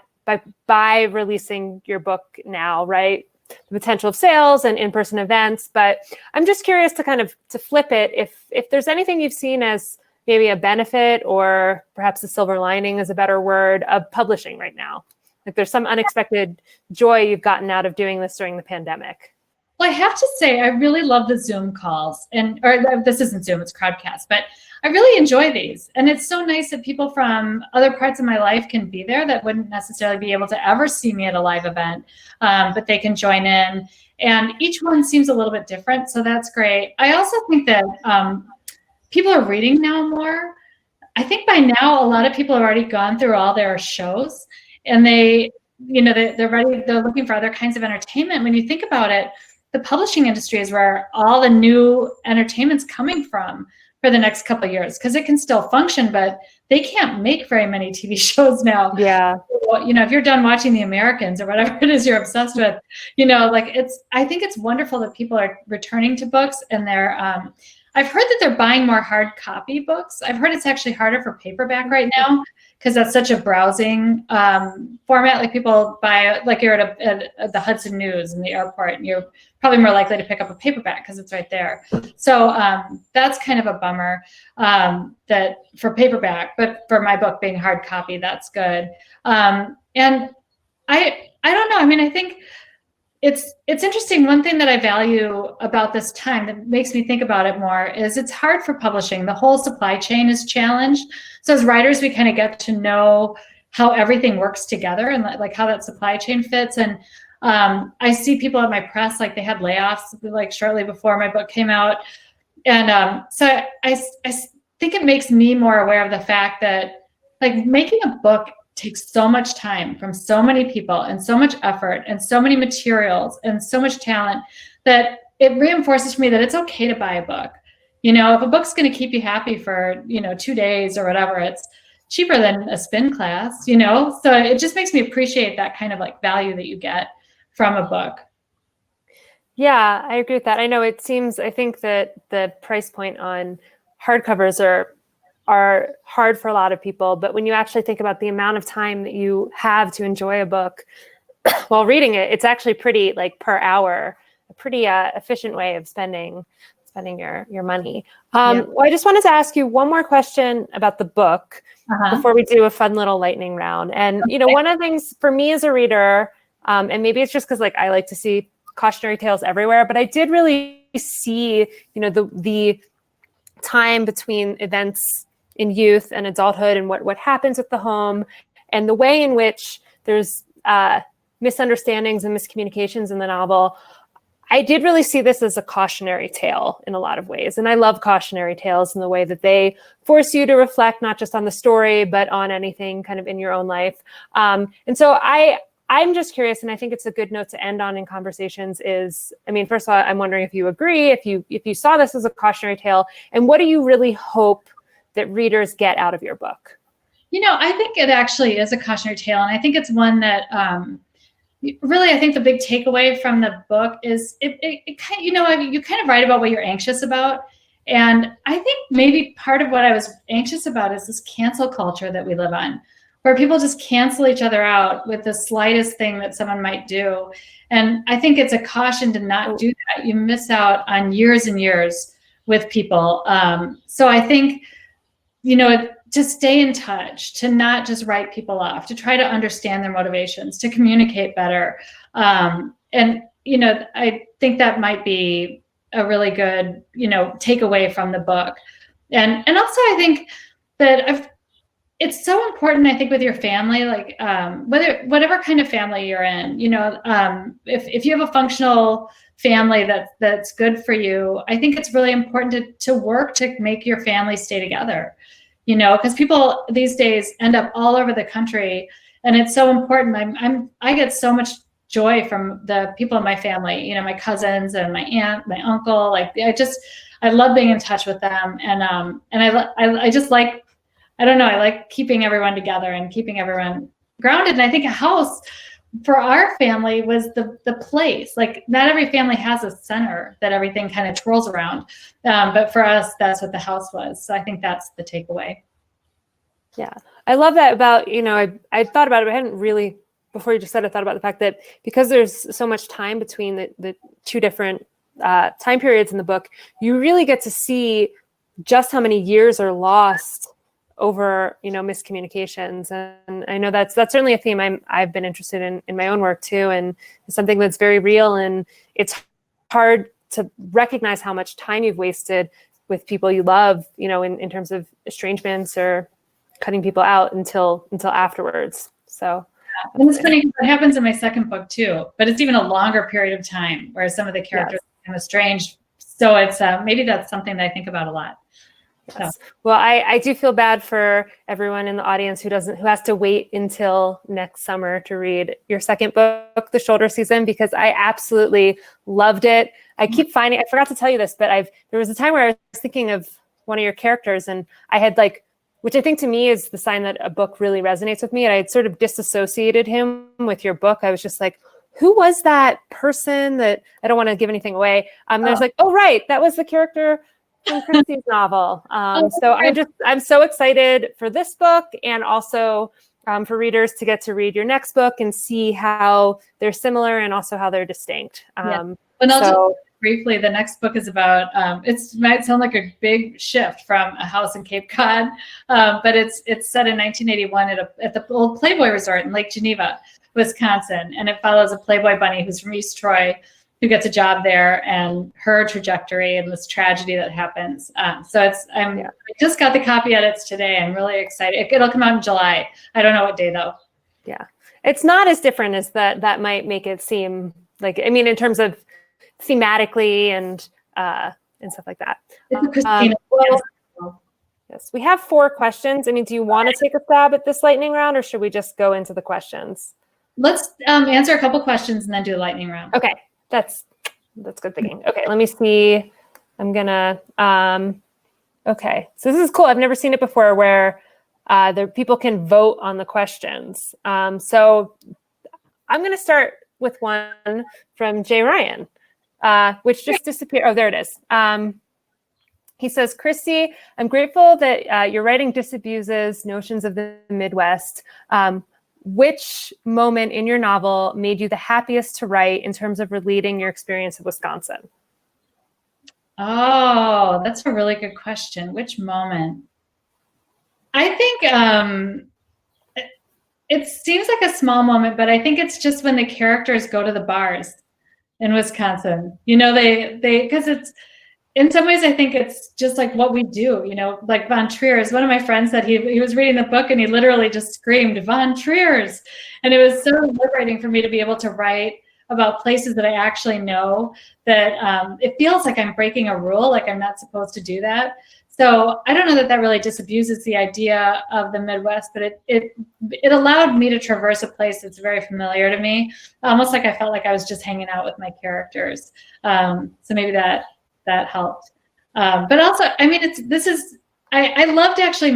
releasing your book now, right? The potential of sales and in-person events. But I'm just curious to flip it. If there's anything you've seen as maybe a benefit, or perhaps a silver lining is a better word, of publishing right now? Like there's some unexpected joy you've gotten out of doing this during the pandemic. Well, I have to say, I really love the Zoom calls, or this isn't Zoom, it's Crowdcast, but I really enjoy these. And it's so nice that people from other parts of my life can be there that wouldn't necessarily be able to ever see me at a live event, but they can join in. And each one seems a little bit different, so that's great. I also think that people are reading now more. I think by now, a lot of people have already gone through all their shows, and they're ready, they're looking for other kinds of entertainment. When you think about it, the publishing industry is where all the new entertainment's coming from for the next couple of years, because it can still function, but they can't make very many TV shows now. Yeah. If you're done watching The Americans or whatever it is you're obsessed with, I think it's wonderful that people are returning to books, and I've heard that they're buying more hard copy books. I've heard it's actually harder for paperback right now, because that's such a browsing format. Like people buy, like you're at the Hudson News in the airport, and you're probably more likely to pick up a paperback because it's right there. So that's kind of a bummer that for paperback, but for my book being hard copy, that's good. And I don't know. I mean, I think it's interesting. One thing that I value about this time that makes me think about it more is it's hard for publishing. The whole supply chain is challenged. So as writers, we kind of get to know how everything works together and like how that supply chain fits. And I see people at my press, like they had layoffs like shortly before my book came out. And so I think it makes me more aware of the fact that like making a book takes so much time from so many people and so much effort and so many materials and so much talent that it reinforces for me that it's okay to buy a book. If a book's going to keep you happy for, 2 days or whatever, it's cheaper than a spin class, So it just makes me appreciate that kind of like value that you get from a book. Yeah, I agree with that. I know I think that the price point on hardcovers are hard for a lot of people, but when you actually think about the amount of time that you have to enjoy a book while reading it, it's actually pretty like per hour, a pretty efficient way of spending your money. Well, I just wanted to ask you one more question about the book before we do a fun little lightning round. And, one of the things for me as a reader, and maybe it's just because like I like to see cautionary tales everywhere, but I did really see, the time between events in youth and adulthood and what happens with the home and the way in which there's misunderstandings and miscommunications in the novel. I did really see this as a cautionary tale in a lot of ways. And I love cautionary tales in the way that they force you to reflect not just on the story, but on anything kind of in your own life. And so I'm just curious, and I think it's a good note to end on in conversations is, first of all, I'm wondering if you agree, if you saw this as a cautionary tale, and what do you really hope that readers get out of your book? I think it actually is a cautionary tale. And I think it's one that really, I think the big takeaway from the book is it kind of, you kind of write about what you're anxious about. And I think maybe part of what I was anxious about is this cancel culture that we live on, where people just cancel each other out with the slightest thing that someone might do. And I think it's a caution to not do that. You miss out on years and years with people. So I think, to stay in touch, to not just write people off, to try to understand their motivations, to communicate better. And, I think that might be a really good, takeaway from the book. And also I think that it's so important, I think, with your family, like whatever kind of family you're in, if you have a functional family that's good for you, I think it's really important to work to make your family stay together, because people these days end up all over the country, and it's so important. I get so much joy from the people in my family, my cousins and my aunt, my uncle. Like I love being in touch with them, and I just like, I don't know, I like keeping everyone together and keeping everyone grounded. And I think a house for our family was the place. Like not every family has a center that everything kind of twirls around. But for us, that's what the house was. So I think that's the takeaway. Yeah. I love that about, I thought about it, but I hadn't really, before you just said, I thought about the fact that because there's so much time between the two different time periods in the book, you really get to see just how many years are lost over, miscommunications. And I know that's certainly a theme I've been interested in my own work too. And it's something that's very real. And it's hard to recognize how much time you've wasted with people you love, in terms of estrangements or cutting people out until afterwards. So. And it's funny, it happens in my second book too, but it's even a longer period of time where some of the characters are estranged. So it's maybe that's something that I think about a lot. Yes. So. Well, I do feel bad for everyone in the audience who has to wait until next summer to read your second book, The Shoulder Season, because I absolutely loved it. I keep finding, I forgot to tell you this, but there was a time where I was thinking of one of your characters, and I had which I think to me is the sign that a book really resonates with me. And I had sort of disassociated him with your book. I was just like, who was that person that, I don't want to give anything away. There's oh, right, that was the character from Christy's novel. So I'm so excited for this book, and also for readers to get to read your next book and see how they're similar and also how they're distinct. And I'll just briefly, the next book is about, it might sound like a big shift from a house in Cape Cod, but it's set in 1981 at the old Playboy Resort in Lake Geneva, Wisconsin. And it follows a Playboy bunny who's from East Troy, who gets a job there, and her trajectory and this tragedy that happens. So I just got the copy edits today. I'm really excited. It'll come out in July. I don't know what day though. Yeah. It's not as different as that might make it seem like, in terms of thematically and stuff like that. Yes, we have 4 questions. Do you want to take a stab at this lightning round, or should we just go into the questions? Let's answer a couple questions and then do the lightning round. Okay. That's good thinking. Okay, let me see. I'm gonna, okay. So this is cool. I've never seen it before where the people can vote on the questions. So I'm gonna start with one from Jay Ryan, which just disappeared. Oh, there it is. He says, Christy, I'm grateful that your writing disabuses notions of the Midwest. Which moment in your novel made you the happiest to write in terms of relating your experience of Wisconsin? Oh, that's a really good question. Which moment? I think it seems like a small moment, but I think it's just when the characters go to the bars in Wisconsin. Because it's, in some ways, I think it's just like what we do, like Von Trier's. One of my friends said he was reading the book and he literally just screamed, Von Trier's. And it was so liberating for me to be able to write about places that I actually know, that it feels like I'm breaking a rule, like I'm not supposed to do that. So I don't know that really disabuses the idea of the Midwest, but it allowed me to traverse a place that's very familiar to me, almost like I felt like I was just hanging out with my characters. So maybe that helped. But also, I loved actually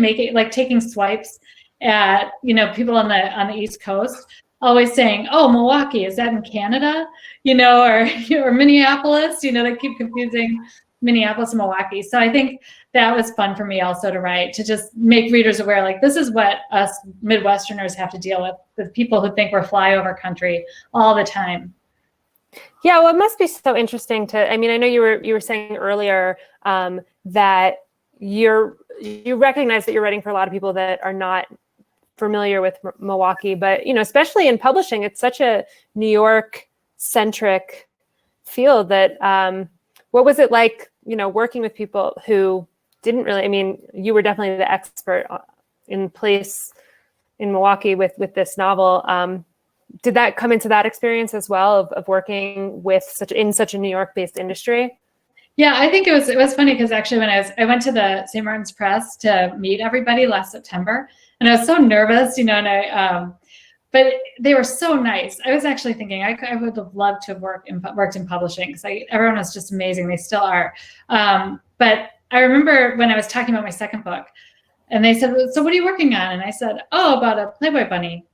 taking swipes at, people on the East Coast, always saying, oh, Milwaukee, is that in Canada? Or Minneapolis, they keep confusing Minneapolis and Milwaukee. So I think that was fun for me also to write, to just make readers aware, like, this is what us Midwesterners have to deal with people who think we're flyover country all the time. Yeah, well, it must be so interesting to, I know you were saying earlier that you recognize that you're writing for a lot of people that are not familiar with Milwaukee, but, especially in publishing, it's such a New York centric field that, what was it like, working with people who didn't really, you were definitely the expert in place in Milwaukee with this novel. Did that come into that experience as well of working with such a New York-based industry? Yeah, I think it was funny because actually when I went to the St. Martin's Press to meet everybody last September, and I was so nervous, but they were so nice. I was actually thinking I would have loved to have worked in publishing, because everyone was just amazing. They still are. But I remember when I was talking about my second book, and they said, so what are you working on? And I said, oh, about a Playboy bunny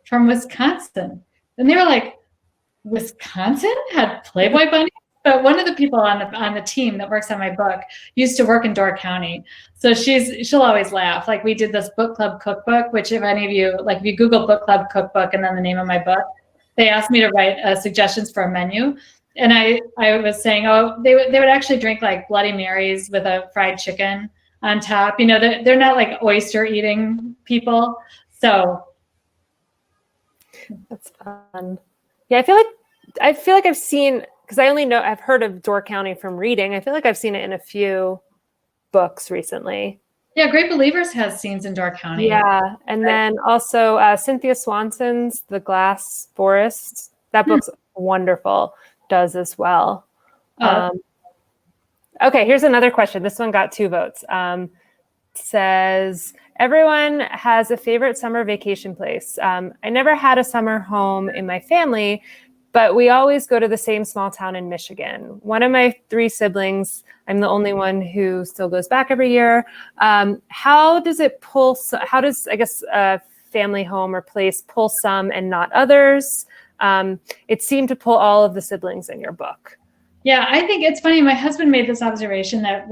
from Wisconsin. And they were like, Wisconsin had Playboy bunnies? But one of the people on the team that works on my book used to work in Door County. So she'll always laugh. Like, we did this book club cookbook, which if any of you, if you Google book club cookbook and then the name of my book, they asked me to write suggestions for a menu. and I was saying, oh, they would actually drink like Bloody Marys with a fried chicken on top. You know, they're not like oyster eating people. So that's fun. Yeah, I feel like I've seen, because I've heard of Door County from reading. I feel like I've seen it in a few books recently. Yeah, Great Believers has scenes in Door County. Yeah, and then also Cynthia Swanson's The Glass Forest. That book's wonderful. Does as well. Okay, here's another question. This one got 2 votes. Says, everyone has a favorite summer vacation place. I never had a summer home in my family, but we always go to the same small town in Michigan. One of my 3 siblings, I'm the only one who still goes back every year. How does a family home or place pull some and not others? It seemed to pull all of the siblings in your book. Yeah, I think it's funny. My husband made this observation that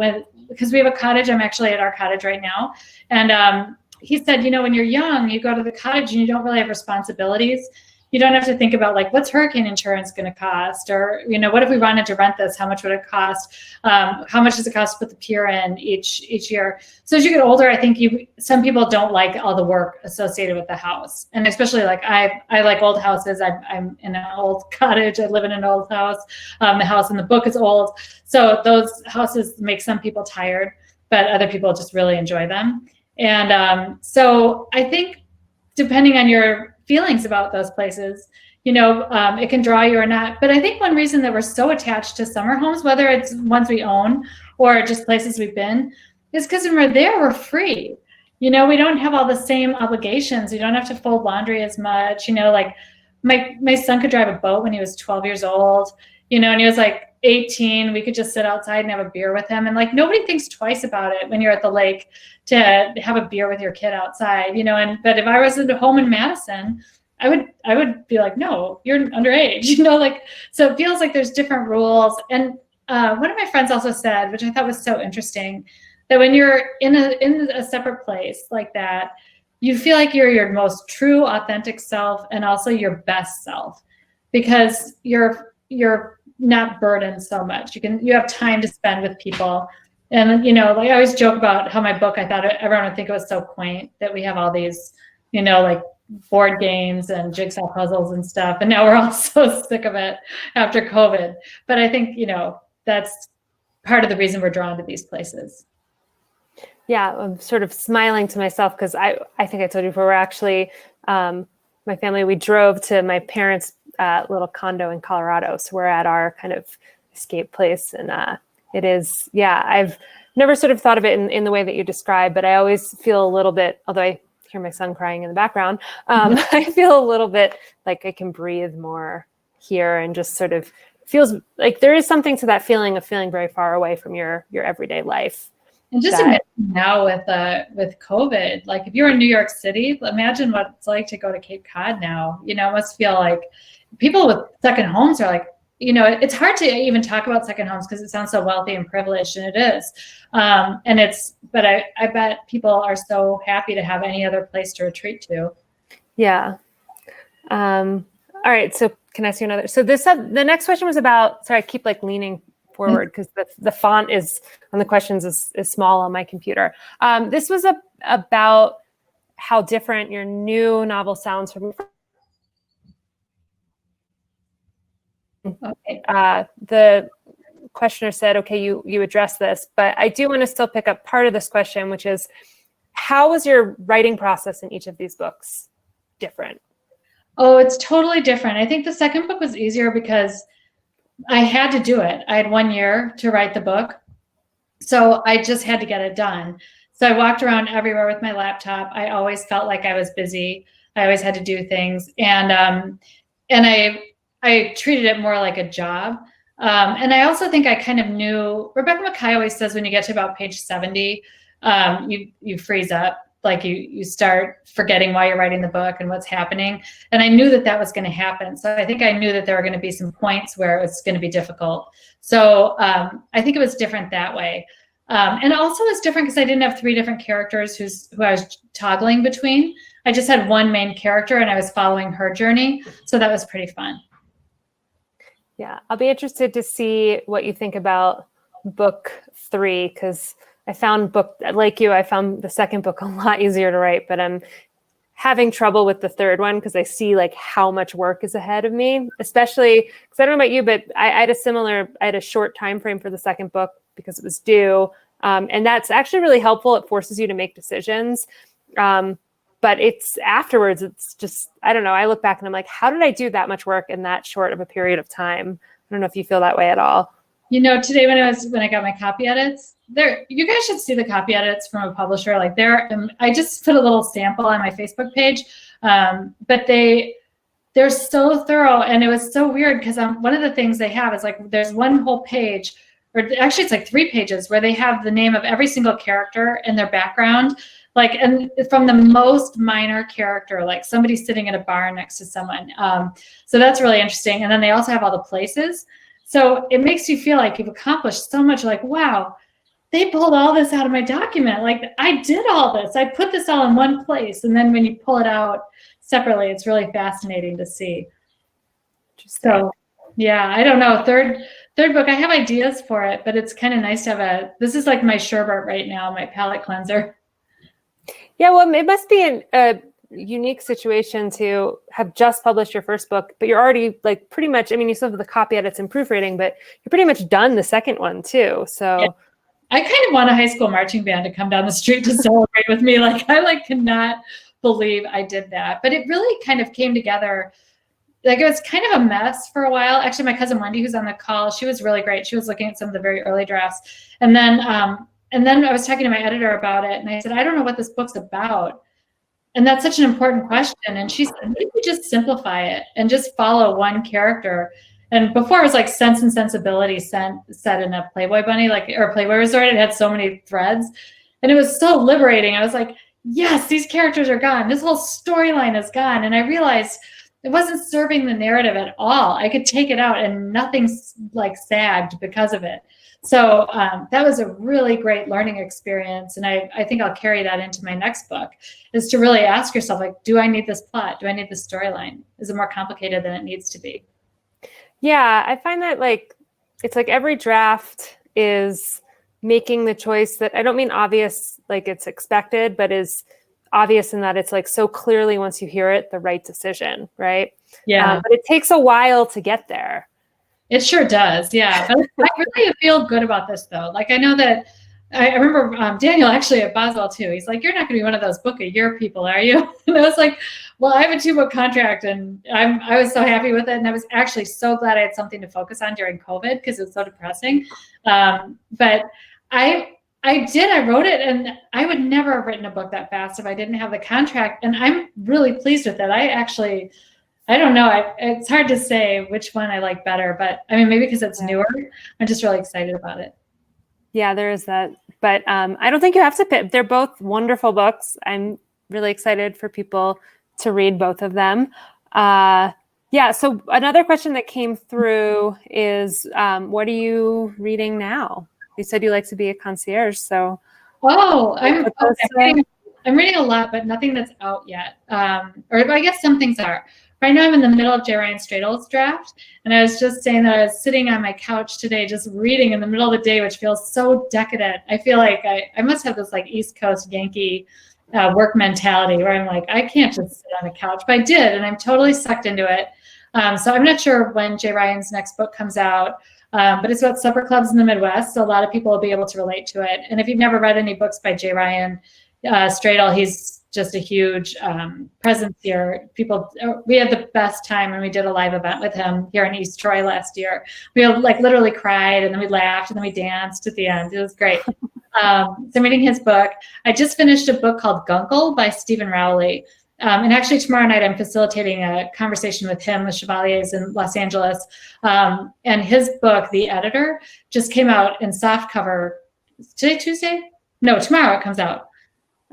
because we have a cottage, I'm actually at our cottage right now. And he said, you know, when you're young, you go to the cottage and you don't really have responsibilities. You don't have to think about like, what's hurricane insurance going to cost? Or, you know, what if we wanted to rent this? How much would it cost? How much does it cost to put the pier in each year? So as you get older, I think some people don't like all the work associated with the house. And especially like I like old houses. I'm in an old cottage. I live in an old house. The house in the book is old. So those houses make some people tired, but other people just really enjoy them. And so I think depending on your feelings about those places, you know, it can draw you or not. But I think one reason that we're so attached to summer homes, whether it's ones we own or just places we've been, is because when we're there, we're free. You know, we don't have all the same obligations. We don't have to fold laundry as much. You know, like my son could drive a boat when he was 12 years old, you know, and he was like 18. We could just sit outside and have a beer with him. And like, nobody thinks twice about it when you're at the lake to have a beer with your kid outside, you know. But if I was at home in Madison, I would be like, no, you're underage, you know, like, so it feels like there's different rules. And one of my friends also said, which I thought was so interesting, that when you're in a separate place like that, you feel like you're your most true, authentic self and also your best self, because you're not burdened so much. You have time to spend with people. And, you know, like I always joke about how my book, I thought everyone would think it was so quaint that we have all these, you know, like board games and jigsaw puzzles and stuff. And now we're all so sick of it after COVID. But I think, you know, that's part of the reason we're drawn to these places. Yeah, I'm sort of smiling to myself because I think I told you before, we're actually, my family, we drove to my parents' little condo in Colorado. So we're at our kind of escape place. And it is, yeah, I've never sort of thought of it in the way that you describe, but I always feel a little bit, although I hear my son crying in the background, I feel a little bit like I can breathe more here and just sort of feels like there is something to that feeling of feeling very far away from your everyday life. And just imagine now with COVID, like if you're in New York City, imagine what it's like to go to Cape Cod now. You know, it must feel like people with second homes are like, you know, it's hard to even talk about second homes because it sounds so wealthy and privileged, and it is. But I bet people are so happy to have any other place to retreat to. Yeah. All right. So can I ask you another? So the next question was about, sorry, I keep like leaning forward because the font is on the questions is small on my computer. This was about how different your new novel sounds from. Okay. The questioner said, okay, you addressed this, but I do want to still pick up part of this question, which is, how was your writing process in each of these books different? Oh, it's totally different. I think the second book was easier because I had to do it. I had 1 year to write the book. So I just had to get it done. So I walked around everywhere with my laptop. I always felt like I was busy. I always had to do things. And I treated it more like a job. And I also think I kind of knew, Rebecca Makkai always says when you get to about page 70, you freeze up. Like you start forgetting why you're writing the book and what's happening. And I knew that was going to happen. So I think I knew that there were going to be some points where it was going to be difficult. So I think it was different that way. And also it's different because I didn't have 3 different characters who I was toggling between. I just had one main character and I was following her journey. So that was pretty fun. Yeah, I'll be interested to see what you think about book 3, because I found the second book a lot easier to write, but I'm having trouble with the third one because I see like how much work is ahead of me, especially because I don't know about you, but I had a short time frame for the second book because it was due. And that's actually really helpful. It forces you to make decisions. But it's afterwards, it's just, I don't know. I look back and I'm like, how did I do that much work in that short of a period of time? I don't know if you feel that way at all. You know, today when I got my copy edits, you guys should see the copy edits from a publisher. Like I just put a little sample on my Facebook page, but they're so thorough, and it was so weird because one of the things they have is like there's one whole page, or actually it's like 3 pages where they have the name of every single character and their background, like, and from the most minor character, like somebody sitting at a bar next to someone. So that's really interesting, and then they also have all the places. So it makes you feel like you've accomplished so much, like, wow, they pulled all this out of my document. Like, I did all this. I put this all in one place. And then when you pull it out separately, it's really fascinating to see. So, yeah, I don't know. Third book, I have ideas for it, but it's kind of nice to have this is like my sherbet right now, my palate cleanser. Yeah, well, it must be a unique situation to have just published your first book, but you're already like pretty much, I mean, you still have the copy edits and proofreading, but you're pretty much done the second one too. So yeah. I kind of want a high school marching band to come down the street to celebrate with me. Like, I cannot believe I did that, but it really kind of came together. Like, it was kind of a mess for a while. Actually, my cousin Wendy, who's on the call, she was really great. She was looking at some of the very early drafts. And then I was talking to my editor about it, and I said, I don't know what this book's about. And that's such an important question. And she said, maybe just simplify it and just follow one character. And before it was like Sense and Sensibility set in a Playboy bunny, or Playboy resort. It had so many threads. And it was so liberating. I was like, yes, these characters are gone. This whole storyline is gone. And I realized it wasn't serving the narrative at all. I could take it out and nothing like sagged because of it. So that was a really great learning experience. And I think I'll carry that into my next book, is to really ask yourself, like, do I need this plot? Do I need this storyline? Is it more complicated than it needs to be? Yeah, I find that like, it's like every draft is making the choice that, I don't mean obvious, like it's expected, but is obvious in that it's like so clearly once you hear it, the right decision, right? Yeah. But it takes a while to get there. It sure does, yeah. But I really feel good about this, though. Like, I know that I remember Daniel actually at Boswell too. He's like, "You're not going to be one of those book a year people, are you?" And I was like, "Well, I have a 2-book contract, and I was so happy with it, and I was actually so glad I had something to focus on during COVID because it was so depressing." But I wrote it, and I would never have written a book that fast if I didn't have the contract, and I'm really pleased with it. I don't know. It's hard to say which one I like better, but I mean, maybe because it's newer, I'm just really excited about it. Yeah, there is that. But I don't think you have to pick. They're both wonderful books. I'm really excited for people to read both of them. Yeah, so another question that came through is, what are you reading now? You said you like to be a concierge, so. Oh, I'm reading a lot, but nothing that's out yet. Or I guess some things are. Right now I'm in the middle of J. Ryan Stradl's draft, and I was just saying that I was sitting on my couch today just reading in the middle of the day, which feels so decadent. I feel like I must have this like East Coast Yankee work mentality where I'm like, I can't just sit on a couch, but I did, and I'm totally sucked into it. So I'm not sure when J. Ryan's next book comes out, but it's about supper clubs in the Midwest, so a lot of people will be able to relate to it. And if you've never read any books by J. Ryan Stradl, he's just a huge presence here. We had the best time when we did a live event with him here in East Troy last year. We like literally cried, and then we laughed, and then we danced at the end. It was great. So I'm reading his book. I just finished a book called Guncle by Stephen Rowley. And actually tomorrow night I'm facilitating a conversation with him with Chevaliers in Los Angeles. And his book, The Editor, just came out in softcover. Today, Tuesday? No, tomorrow it comes out.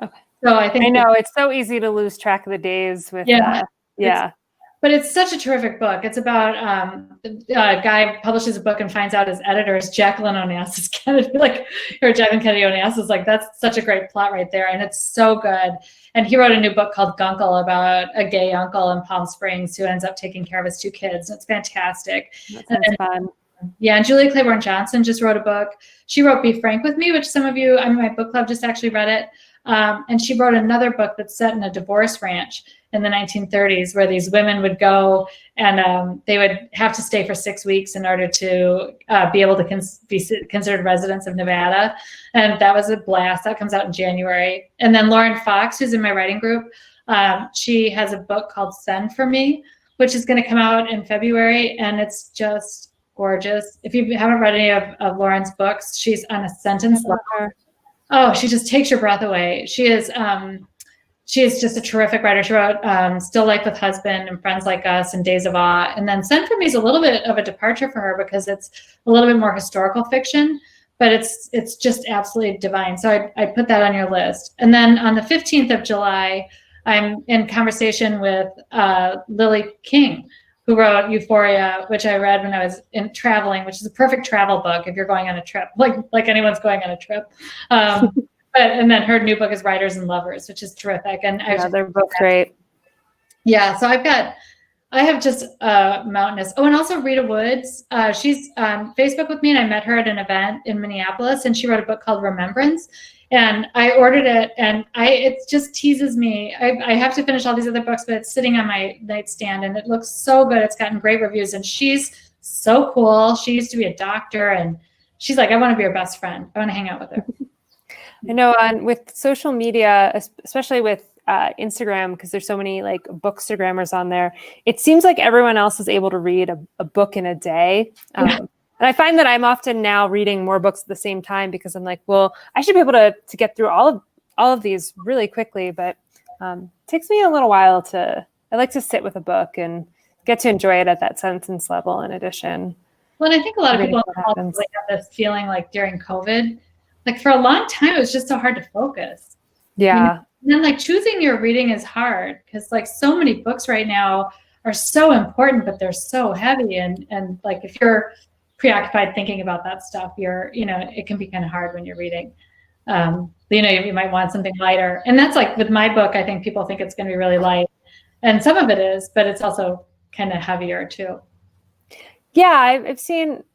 Okay. So I think I know it's so easy to lose track of the days with but but it's such a terrific book. It's about a guy publishes a book and finds out his editor is Jacqueline Onassis Kennedy, or Jacqueline Kennedy Onassis. That's such a great plot right there, and it's so good. And he wrote a new book called Guncle about a gay uncle in Palm Springs who ends up taking care of his 2 kids. It's fantastic. That sounds fun. Yeah, and Julia Claiborne Johnson just wrote a book. She wrote Be Frank with Me, which some of you, my book club just actually read it. And she wrote another book that's set in a divorce ranch in the 1930s, where these women would go and they would have to stay for 6 weeks in order to be able to be considered residents of Nevada. And that was a blast. That comes out in January. And then Lauren Fox, who's in my writing group, she has a book called Send for Me, which is going to come out in February. And it's just gorgeous. If you haven't read any of Lauren's books, she's on a sentence level. Oh, she just takes your breath away. She is just a terrific writer. She wrote Still Life with Husband and Friends Like Us and Days of Awe. And then Send for Me is a little bit of a departure for her because it's a little bit more historical fiction, but it's just absolutely divine. So I put that on your list. And then on the 15th of July, I'm in conversation with Lily King, who wrote Euphoria, which I read when I was traveling, which is a perfect travel book if you're going on a trip, like anyone's going on a trip. And then her new book is Writers and Lovers, which is terrific. And they're both great. Yeah, so I have just mountainous. Oh, and also Rita Woods. She's on Facebook with me, and I met her at an event in Minneapolis, and she wrote a book called Remembrance. And I ordered it, and it just teases me. I have to finish all these other books, but it's sitting on my nightstand, and it looks so good. It's gotten great reviews, and she's so cool. She used to be a doctor, and she's like, I want to be her best friend. I want to hang out with her. I know with social media, especially with Instagram, because there's so many like bookstagrammers on there, it seems like everyone else is able to read a book in a day. And I find that I'm often now reading more books at the same time because I'm like, well, I should be able to get through all of these really quickly, but it takes me a little while I like to sit with a book and get to enjoy it at that sentence level in addition. Well, and I think a lot of people have this feeling like during COVID, like for a long time, it was just so hard to focus. Yeah. And then like choosing your reading is hard because like so many books right now are so important, but they're so heavy. And like if you're preoccupied thinking about that stuff, it can be kind of hard when you're reading. You might want something lighter. And that's like with my book, I think people think it's going to be really light. And some of it is, but it's also kind of heavier too. Yeah, I've seen,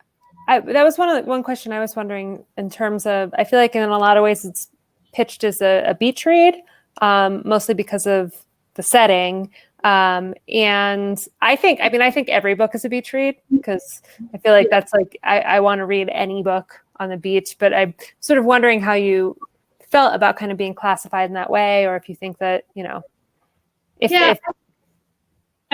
that was one question I was wondering in terms of, I feel like in a lot of ways it's pitched as a beach read, mostly because of the setting. And I think every book is a beach read because I feel like that's like, I want to read any book on the beach, but I'm sort of wondering how you felt about kind of being classified in that way, or if you think that,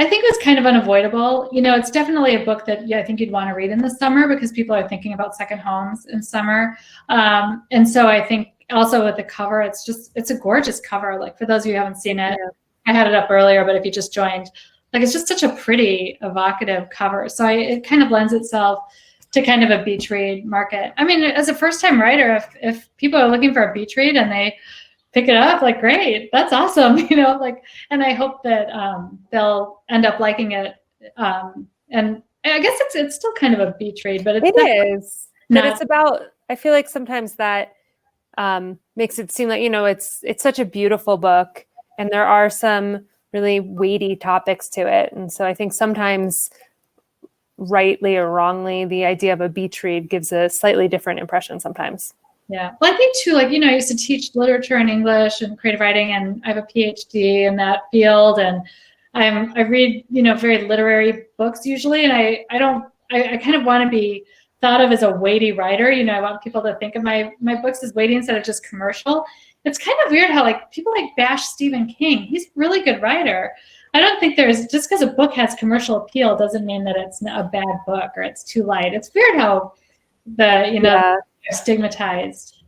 I think it was kind of unavoidable. It's definitely a book that I think you'd want to read in the summer because people are thinking about second homes in summer. And so I think also with the cover, it's a gorgeous cover. Like for those of you who haven't seen it, I had it up earlier, but if you just joined, like it's just such a pretty, evocative cover. So it kind of lends itself to kind of a beach read market. I mean, as a first-time writer, if people are looking for a beach read and they pick it up, like great, that's awesome, and I hope that they'll end up liking it. And I guess it's still kind of a beach read, but it is. But it's about, I feel like sometimes that makes it seem like, it's such a beautiful book. And there are some really weighty topics to it. And so I think sometimes, rightly or wrongly, the idea of a beach read gives a slightly different impression sometimes. Yeah. Well, I think too, I used to teach literature and English and creative writing, and I have a PhD in that field. And I read, very literary books usually. And I kind of want to be thought of as a weighty writer. I want people to think of my books as weighty instead of just commercial. It's kind of weird how people bash Stephen King. He's a really good writer. I don't think just because a book has commercial appeal doesn't mean that it's a bad book or it's too light. It's weird how they're stigmatized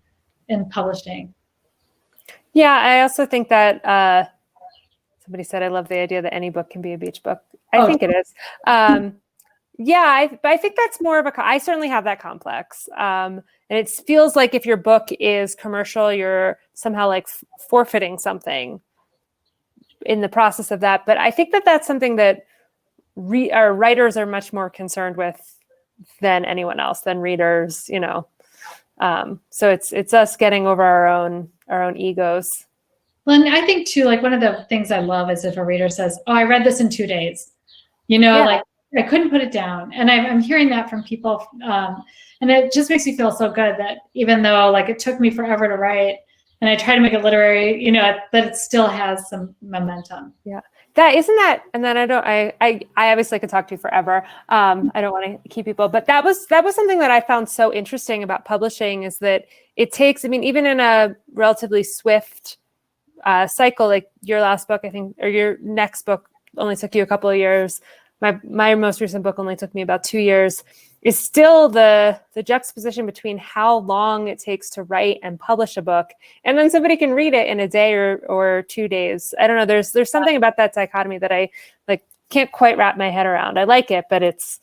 in publishing. Yeah, I also think that somebody said, I love the idea that any book can be a beach book. I think it is. I think that's more of I certainly have that complex. And it feels like if your book is commercial, you're somehow forfeiting something in the process of that. But I think that that's something that writers are much more concerned with than anyone else, than readers, so it's us getting over our own egos. Well, and I think too, like one of the things I love is if a reader says, "Oh, I read this in 2 days," like I couldn't put it down. And I'm hearing that from people, and it just makes me feel so good that even though like it took me forever to write, and I try to make it literary, that it still has some momentum. Yeah. And then I obviously could talk to you forever. I don't want to keep people, but that was something that I found so interesting about publishing, is that it takes, even in a relatively swift cycle, like your last book, I think, or your next book only took you a couple of years. My most recent book only took me about 2 years. Is still the juxtaposition between how long it takes to write and publish a book, and then somebody can read it in a day or 2 days. I don't know. There's something about that dichotomy that I can't quite wrap my head around. I like it, but it's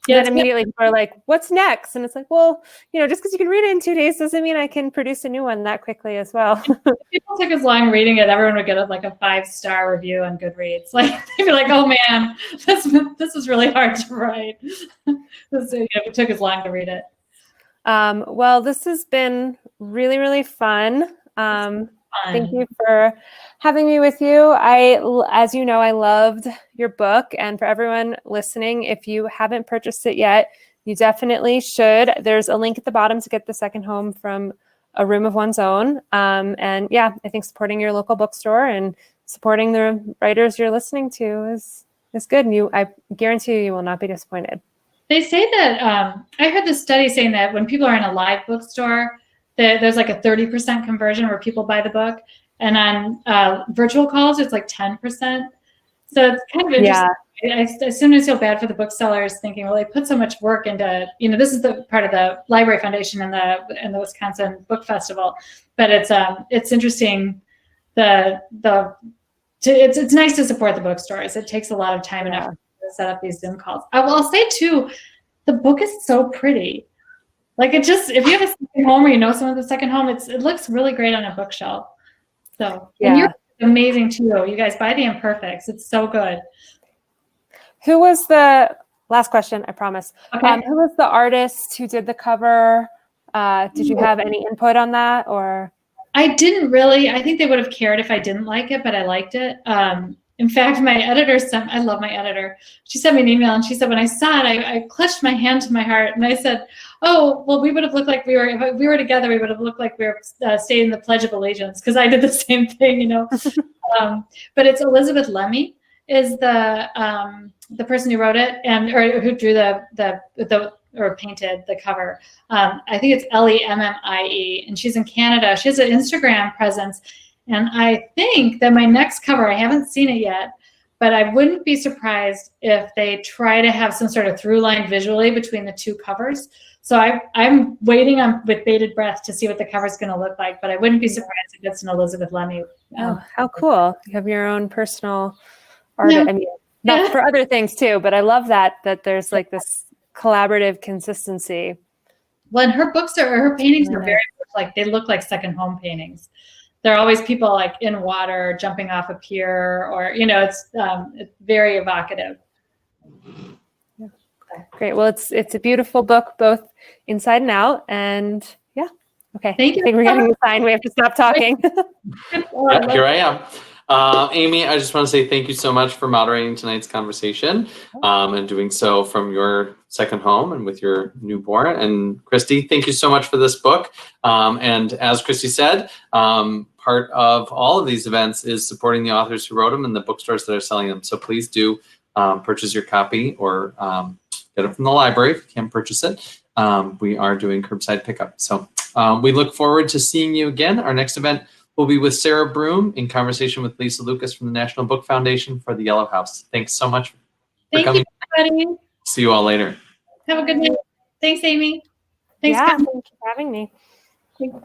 then immediately people are like, "What's next?" And it's like, well, just because you can read it in 2 days doesn't mean I can produce a new one that quickly as well. If people took as long reading it, everyone would get a 5-star review on Goodreads. Like they'd be like, "Oh man, this is really hard to write." It took as long to read it. Well, this has been really, really fun. Thank you for having me with you. As you know, I loved your book, and for everyone listening, if you haven't purchased it yet, you definitely should. There's a link at the bottom to get the second home from a room of one's own. And yeah, I think supporting your local bookstore and supporting the writers you're listening to is good. And I guarantee you will not be disappointed. They say that, I heard this study saying that when people are in a live bookstore, there's like a 30% conversion where people buy the book. And on virtual calls, it's like 10%. So it's kind of interesting. Yeah. I sometimes feel bad for the booksellers thinking, well, they put so much work into, this is the part of the Library Foundation and the Wisconsin Book Festival. But it's interesting. It's nice to support the bookstores. It takes a lot of time and effort to set up these Zoom calls. I'll say too, the book is so pretty. Like if you have a second home or someone with a second home, it looks really great on a bookshelf. So and you're amazing too. You guys buy the Imperfects. It's so good. Who was the last question? I promise. Okay. Who was the artist who did the cover? Did you have any input on that, or? I didn't really. I think they would have cared if I didn't like it, but I liked it. In fact, my editor I love my editor. She sent me an email and she said, when I saw it, I clutched my hand to my heart and I said, "Oh, well, we would have looked like if we were together, we would have looked like we were stating the Pledge of Allegiance," because I did the same thing, But it's Elizabeth Lemmy is the person who wrote it or who drew or painted the cover. I think it's Lemmie, and she's in Canada. She has an Instagram presence. And I think that my next cover, I haven't seen it yet, but I wouldn't be surprised if they try to have some sort of through line visually between the two covers. So I'm waiting with bated breath to see what the cover is going to look like, but I wouldn't be surprised if it's an Elizabeth Lemmy. Oh, how cool. You have your own personal art. Yeah. Not for other things too, but I love that there's like this collaborative consistency. Well, and her paintings are very much they look like second home paintings. There are always people like in water, jumping off a pier, or it's very evocative. Yeah. Great. Well, it's a beautiful book, both inside and out. And yeah. Okay. Thank you. I think we're getting the sign. We have to stop talking. Yep, here I am. Amy, I just want to say thank you so much for moderating tonight's conversation and doing so from your second home and with your newborn. And Christy, thank you so much for this book. And as Christy said, part of all of these events is supporting the authors who wrote them and the bookstores that are selling them. So please do purchase your copy or get it from the library if you can't purchase it. We are doing curbside pickup. So we look forward to seeing you again. Our next event will be with Sarah Broom in conversation with Lisa Lucas from the National Book Foundation for the Yellow House. Thanks so much for coming. Thank you, everybody. See you all later. Have a good night. Thanks, Amy. Thanks, Thanks for having me. Thanks.